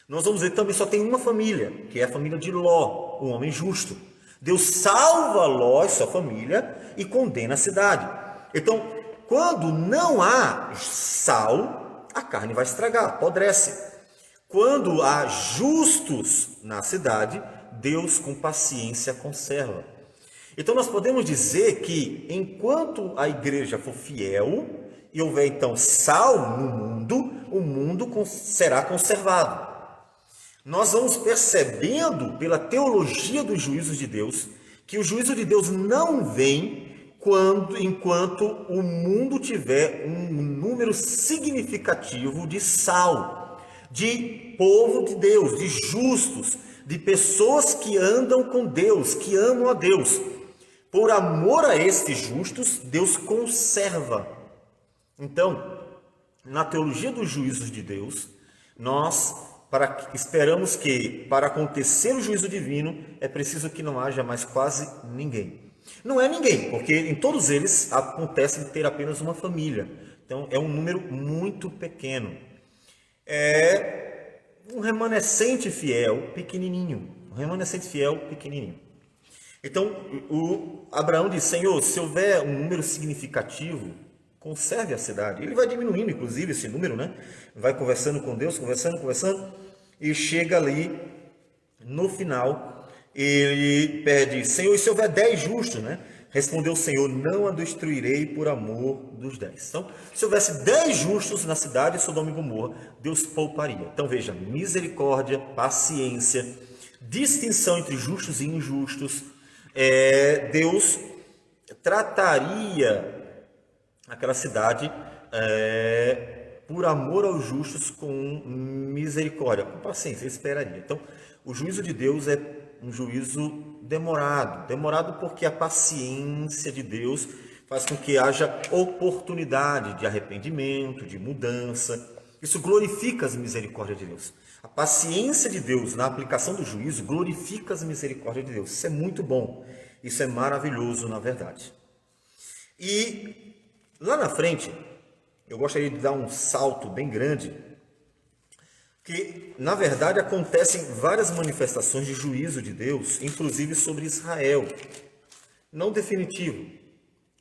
Nós vamos ver que também só tem uma família, que é a família de Ló, um homem justo. Deus salva Ló e sua família e condena a cidade. Então, quando não há sal, a carne vai estragar, apodrece. Quando há justos na cidade, Deus com paciência conserva. Então nós podemos dizer que enquanto a igreja for fiel e houver então sal no mundo, o mundo será conservado. Nós vamos percebendo pela teologia dos juízos de Deus que o juízo de Deus não vem enquanto o mundo tiver um número significativo de sal, de povo de Deus, de justos, de pessoas que andam com Deus, que amam a Deus. Por amor a estes justos, Deus conserva. Então, na teologia dos juízos de Deus, nós esperamos que para acontecer o juízo divino é preciso que não haja mais quase ninguém. Não é ninguém, porque em todos eles acontece de ter apenas uma família. Então, é um número muito pequeno. É um remanescente fiel pequenininho. Então, o Abraão diz: Senhor, se houver um número significativo, conserve a cidade. Ele vai diminuindo, inclusive, esse número, né? Vai conversando com Deus, conversando, e chega ali, no final, ele pede, Senhor, e se houver 10 justos, né? Respondeu o Senhor, não a destruirei por amor dos 10. Então, se houvesse 10 justos na cidade de Sodoma e Gomorra, Deus pouparia. Então, veja, misericórdia, paciência, distinção entre justos e injustos. Deus trataria aquela cidade por amor aos justos com misericórdia, com paciência, ele esperaria. Então, o juízo de Deus é um juízo demorado porque a paciência de Deus faz com que haja oportunidade de arrependimento, de mudança. Isso glorifica as misericórdias de Deus. A paciência de Deus na aplicação do juízo glorifica as misericórdias de Deus. Isso é muito bom, isso é maravilhoso, na verdade. E lá na frente, eu gostaria de dar um salto bem grande, que, na verdade, acontecem várias manifestações de juízo de Deus, inclusive sobre Israel. Não definitivo,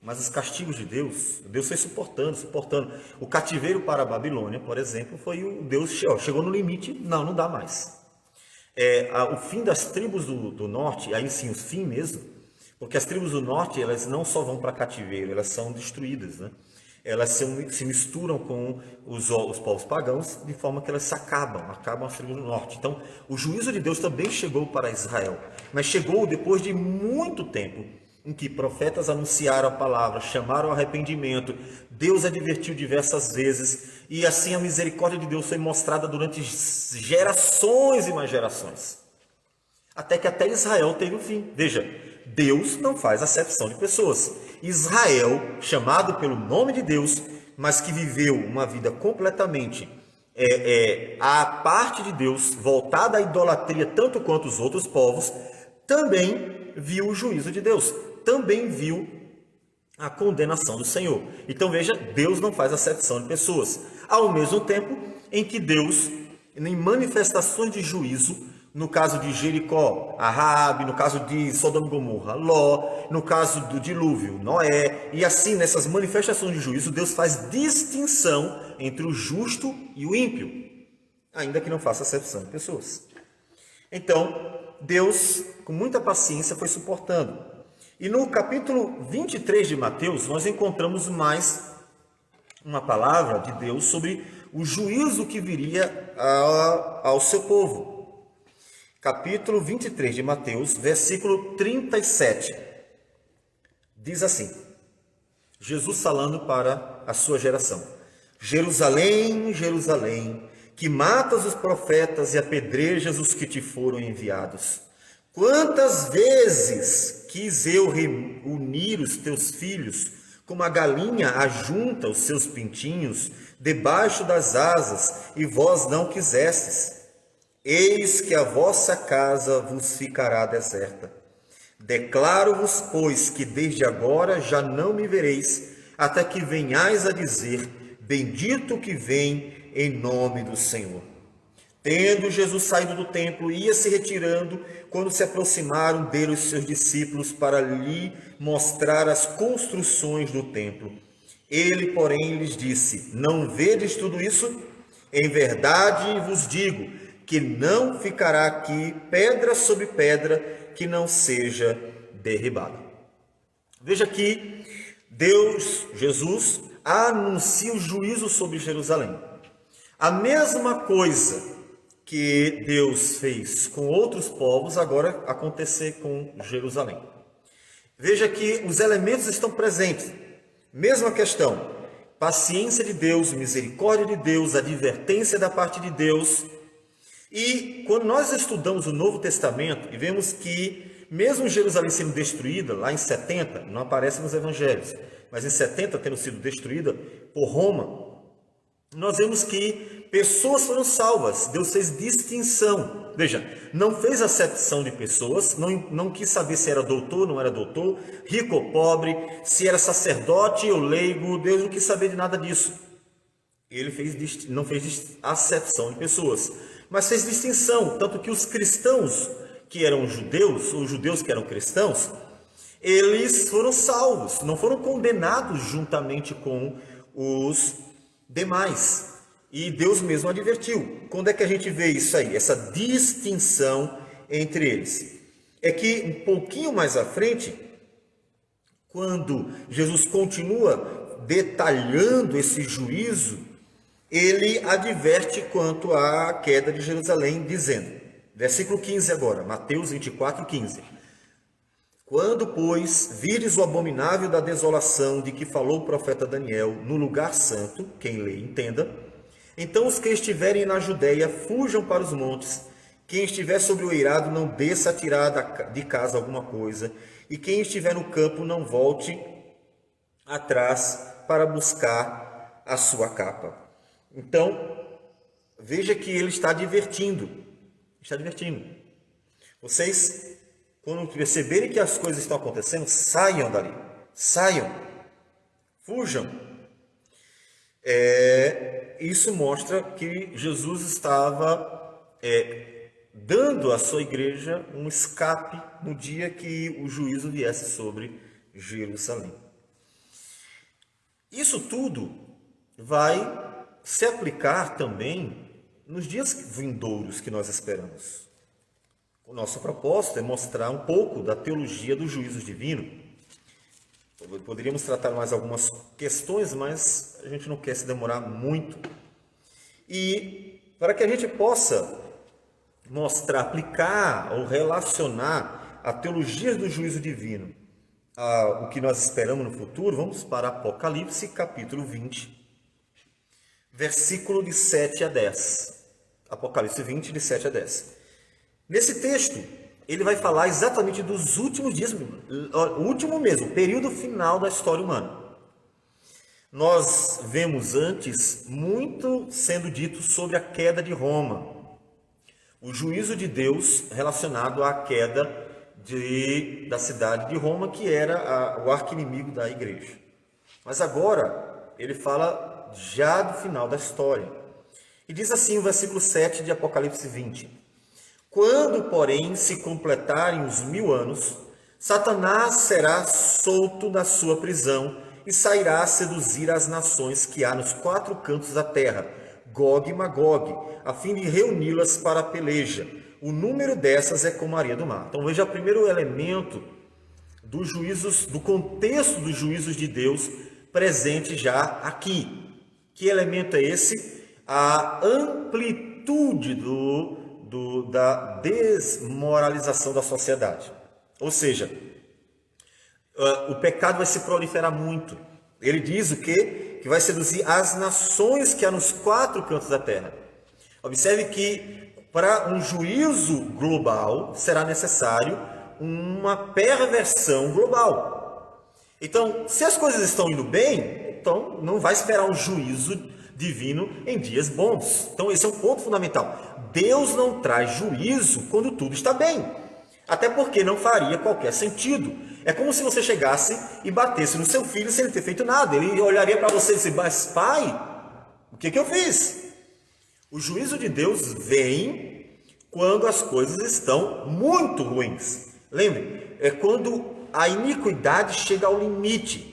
mas os castigos de Deus foi suportando. O cativeiro para a Babilônia, por exemplo, foi o Deus chegou no limite, não dá mais. O fim das tribos do norte, aí sim, o fim mesmo, porque as tribos do norte, elas não só vão para cativeiro, elas são destruídas, né? Elas se misturam com os povos pagãos, de forma que elas acabam as tribos do norte. Então, o juízo de Deus também chegou para Israel, mas chegou depois de muito tempo, em que profetas anunciaram a palavra, chamaram ao arrependimento, Deus advertiu diversas vezes, e assim a misericórdia de Deus foi mostrada durante gerações e mais gerações, até que até Israel teve o fim. Veja, Deus não faz acepção de pessoas. Israel, chamado pelo nome de Deus, mas que viveu uma vida completamente à parte de Deus, voltada à idolatria tanto quanto os outros povos, também viu o juízo de Deus, também viu a condenação do Senhor. Então veja, Deus não faz acepção de pessoas. Ao mesmo tempo em que Deus, em manifestações de juízo, no caso de Jericó, a Raabe, no caso de Sodoma e Gomorra, Ló, no caso do dilúvio, Noé, e assim nessas manifestações de juízo, Deus faz distinção entre o justo e o ímpio, ainda que não faça acepção de pessoas. Então, Deus, com muita paciência, foi suportando. E no capítulo 23 de Mateus, nós encontramos mais uma palavra de Deus sobre o juízo que viria ao seu povo. Capítulo 23 de Mateus, versículo 37, diz assim, Jesus falando para a sua geração: Jerusalém, Jerusalém, que matas os profetas e apedrejas os que te foram enviados. Quantas vezes quis eu reunir os teus filhos, como a galinha ajunta os seus pintinhos debaixo das asas, e vós não quisestes. Eis que a vossa casa vos ficará deserta. Declaro-vos, pois, que desde agora já não me vereis, até que venhais a dizer: bendito que vem em nome do Senhor. Tendo Jesus saído do templo, ia se retirando, quando se aproximaram dele os seus discípulos para lhe mostrar as construções do templo. Ele, porém, lhes disse: não vedes tudo isso? Em verdade vos digo que não ficará aqui pedra sobre pedra que não seja derribada. Veja que Jesus, anuncia o juízo sobre Jerusalém. A mesma coisa que Deus fez com outros povos, agora acontecer com Jerusalém. Veja que os elementos estão presentes. Mesma questão, paciência de Deus, misericórdia de Deus, advertência da parte de Deus. E quando nós estudamos o Novo Testamento e vemos que mesmo Jerusalém sendo destruída, lá em 70, não aparece nos evangelhos, mas em 70 tendo sido destruída por Roma, nós vemos que pessoas foram salvas, Deus fez distinção. Veja, não fez acepção de pessoas, não quis saber se era doutor, não era doutor, rico ou pobre, se era sacerdote ou leigo, Deus não quis saber de nada disso. Ele não fez acepção de pessoas, mas fez distinção, tanto que os cristãos que eram judeus, ou judeus que eram cristãos, eles foram salvos, não foram condenados juntamente com os demais. E Deus mesmo advertiu. Quando é que a gente vê isso aí? Essa distinção entre eles. É que um pouquinho mais à frente, quando Jesus continua detalhando esse juízo, ele adverte quanto à queda de Jerusalém, dizendo, versículo 15 agora, Mateus 24, 15. Quando, pois, vires o abominável da desolação de que falou o profeta Daniel no lugar santo, quem lê entenda, então os que estiverem na Judéia fujam para os montes, quem estiver sobre o eirado não desça a tirar de casa alguma coisa, e quem estiver no campo não volte atrás para buscar a sua capa. Então, veja que ele está advertindo. Vocês, quando perceberem que as coisas estão acontecendo, saiam dali. Saiam. Fujam. Isso mostra que Jesus estava dando à sua igreja um escape no dia que o juízo viesse sobre Jerusalém. Isso tudo vai se aplicar também nos dias vindouros que nós esperamos. O nosso propósito é mostrar um pouco da teologia do juízo divino. Poderíamos tratar mais algumas questões, mas a gente não quer se demorar muito. E para que a gente possa mostrar, aplicar ou relacionar a teologia do juízo divino ao que nós esperamos no futuro, vamos para Apocalipse, capítulo 20, versículo de 7 a 10. Apocalipse 20, de 7 a 10. Nesse texto, ele vai falar exatamente dos últimos dias, o último mesmo, o período final da história humana. Nós vemos antes muito sendo dito sobre a queda de Roma, o juízo de Deus relacionado à queda da cidade de Roma, que era o arqui-inimigo da igreja. Mas agora ele fala já do final da história. E diz assim o versículo 7 de Apocalipse 20. Quando, porém, se completarem os 1000 anos, Satanás será solto da sua prisão e sairá a seduzir as nações que há nos 4 cantos da terra, Gog e Magog, a fim de reuni-las para a peleja. O número dessas é como a areia do mar. Então veja o primeiro elemento dos juízos, do contexto dos juízos de Deus presente já aqui. Que elemento é esse? A amplitude da desmoralização da sociedade. Ou seja, o pecado vai se proliferar muito. Ele diz o quê? Que vai seduzir as nações que há nos 4 cantos da terra. Observe que para um juízo global será necessário uma perversão global. Então, se as coisas estão indo bem, então não vai esperar um juízo divino em dias bons. Então, esse é um ponto fundamental. Deus não traz juízo quando tudo está bem. Até porque não faria qualquer sentido. É como se você chegasse e batesse no seu filho sem ele ter feito nada. Ele olharia para você e disse, mas pai, o que eu fiz? O juízo de Deus vem quando as coisas estão muito ruins. Lembre, é quando a iniquidade chega ao limite.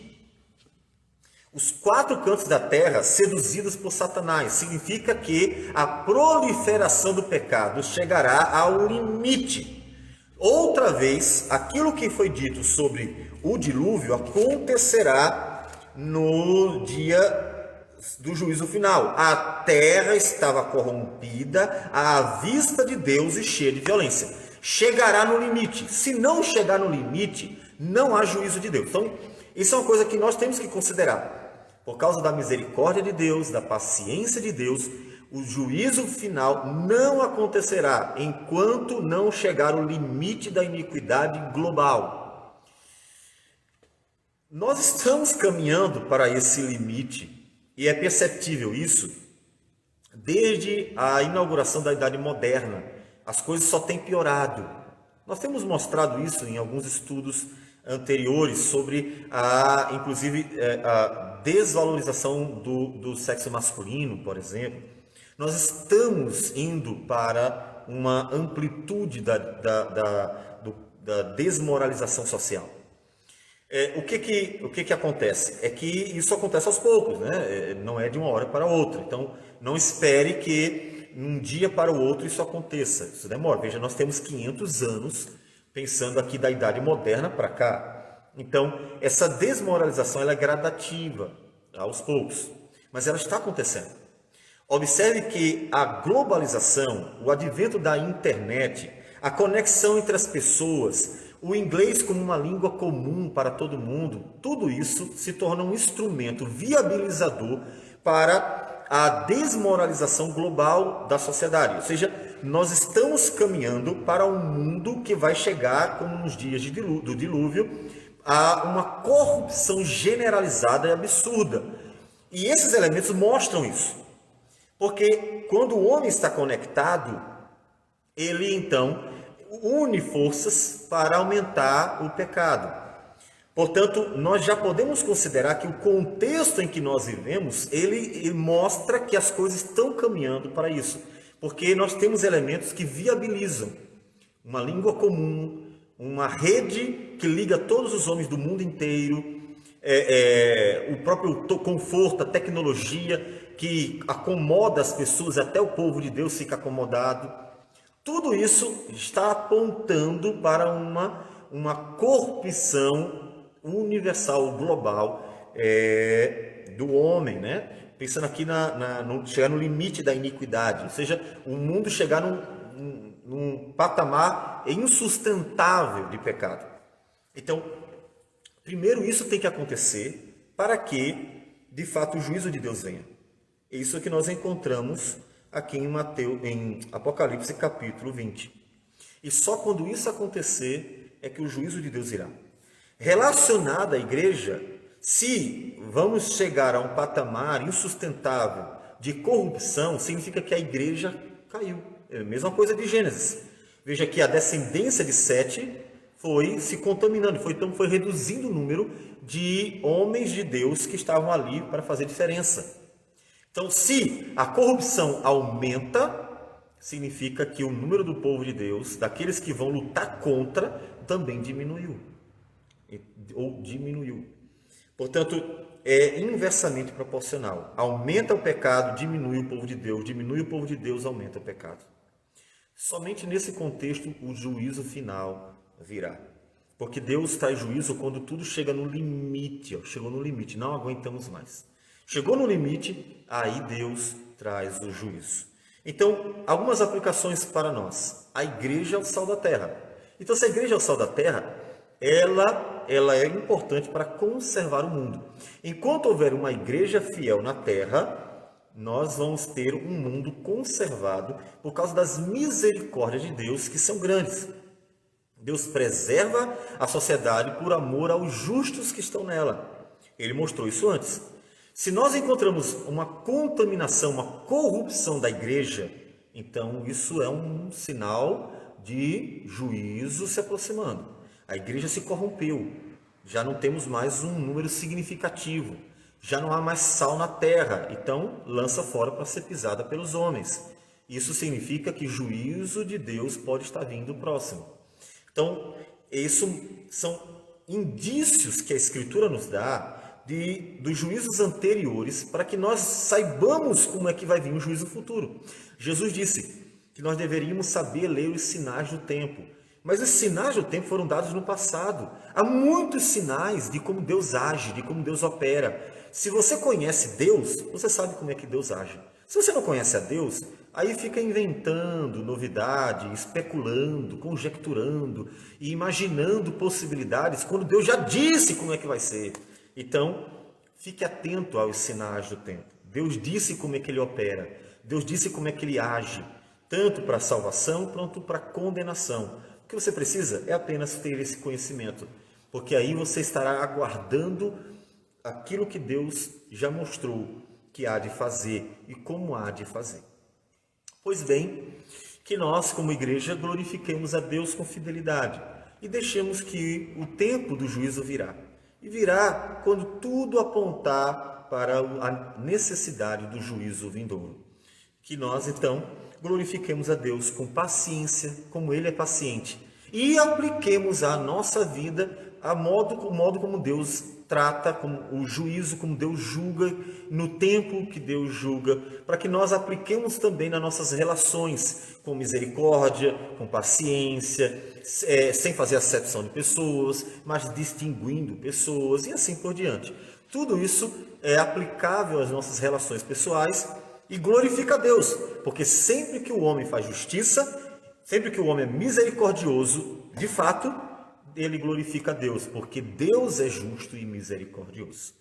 Os 4 cantos da terra seduzidos por Satanás significa que a proliferação do pecado chegará ao limite. Outra vez, aquilo que foi dito sobre o dilúvio acontecerá no dia do juízo final. A terra estava corrompida à vista de Deus e cheia de violência. Chegará no limite. Se não chegar no limite, não há juízo de Deus. Então, isso é uma coisa que nós temos que considerar. Por causa da misericórdia de Deus, da paciência de Deus, o juízo final não acontecerá enquanto não chegar o limite da iniquidade global. Nós estamos caminhando para esse limite. E é perceptível isso desde a inauguração da Idade Moderna. As coisas só têm piorado. Nós temos mostrado isso em alguns estudos anteriores sobre, a desvalorização do sexo masculino, por exemplo. Nós estamos indo para uma amplitude da desmoralização social. O que que acontece? É que isso acontece aos poucos, né? Não é de uma hora para outra. Então, não espere que num dia para o outro isso aconteça. Isso demora. Veja, nós temos 500 anos pensando aqui da Idade Moderna para cá. Então, essa desmoralização ela é gradativa, aos poucos, mas ela está acontecendo. Observe que a globalização, o advento da internet, a conexão entre as pessoas, o inglês como uma língua comum para todo mundo, tudo isso se torna um instrumento viabilizador para a desmoralização global da sociedade. Ou seja, nós estamos caminhando para um mundo que vai chegar, como nos dias do dilúvio, a uma corrupção generalizada e absurda. E esses elementos mostram isso. Porque quando o homem está conectado, ele então une forças para aumentar o pecado. Portanto, nós já podemos considerar que o contexto em que nós vivemos, ele mostra que as coisas estão caminhando para isso. Porque nós temos elementos que viabilizam uma língua comum, uma rede que liga todos os homens do mundo inteiro, o próprio conforto, a tecnologia que acomoda as pessoas, até o povo de Deus fica acomodado. Tudo isso está apontando para uma corrupção universal, global do homem, né? Pensando aqui chegar no limite da iniquidade, ou seja, o mundo chegar num patamar insustentável de pecado. Então, primeiro isso tem que acontecer para que, de fato, o juízo de Deus venha. Isso que nós encontramos aqui em Apocalipse capítulo 20. E só quando isso acontecer é que o juízo de Deus virá. Relacionado à igreja, se vamos chegar a um patamar insustentável de corrupção, significa que a igreja caiu. É a mesma coisa de Gênesis. Veja que a descendência de Sete foi se contaminando, foi reduzindo o número de homens de Deus que estavam ali para fazer diferença. Então, se a corrupção aumenta, significa que o número do povo de Deus, daqueles que vão lutar contra, também diminuiu. Ou diminuiu. Portanto, é inversamente proporcional. Aumenta o pecado, diminui o povo de Deus. Diminui o povo de Deus, aumenta o pecado. Somente nesse contexto o juízo final virá. Porque Deus traz juízo quando tudo chega no limite. Chegou no limite, não aguentamos mais. Chegou no limite, aí Deus traz o juízo. Então, algumas aplicações para nós. A igreja é o sal da terra. Então, se a igreja é o sal da terra, ela é importante para conservar o mundo. Enquanto houver uma igreja fiel na terra, nós vamos ter um mundo conservado por causa das misericórdias de Deus, que são grandes. Deus preserva a sociedade por amor aos justos que estão nela. Ele mostrou isso antes. Se nós encontramos uma contaminação, uma corrupção da igreja, então isso é um sinal de juízo se aproximando. A igreja se corrompeu, já não temos mais um número significativo, já não há mais sal na terra, então lança fora para ser pisada pelos homens. Isso significa que o juízo de Deus pode estar vindo próximo. Então, isso são indícios que a Escritura nos dá dos juízos anteriores, para que nós saibamos como é que vai vir o juízo futuro. Jesus disse que nós deveríamos saber ler os sinais do tempo. Mas os sinais do tempo foram dados no passado. Há muitos sinais de como Deus age, de como Deus opera. Se você conhece Deus, você sabe como é que Deus age. Se você não conhece a Deus, aí fica inventando novidade, especulando, conjecturando e imaginando possibilidades, quando Deus já disse como é que vai ser. Então, fique atento aos sinais do tempo. Deus disse como é que Ele opera. Deus disse como é que Ele age, tanto para a salvação quanto para a condenação. O que você precisa é apenas ter esse conhecimento, porque aí você estará aguardando aquilo que Deus já mostrou que há de fazer e como há de fazer. Pois bem, que nós, como igreja, glorifiquemos a Deus com fidelidade e deixemos que o tempo do juízo virá. E virá quando tudo apontar para a necessidade do juízo vindouro. Que nós, então, glorifiquemos a Deus com paciência, como Ele é paciente, e apliquemos a nossa vida o modo como Deus trata, como o juízo, como Deus julga, no tempo que Deus julga, para que nós apliquemos também nas nossas relações, com misericórdia, com paciência, sem fazer acepção de pessoas, mas distinguindo pessoas e assim por diante. Tudo isso é aplicável às nossas relações pessoais e glorifica a Deus, porque sempre que o homem faz justiça, sempre que o homem é misericordioso, de fato, ele glorifica a Deus, porque Deus é justo e misericordioso.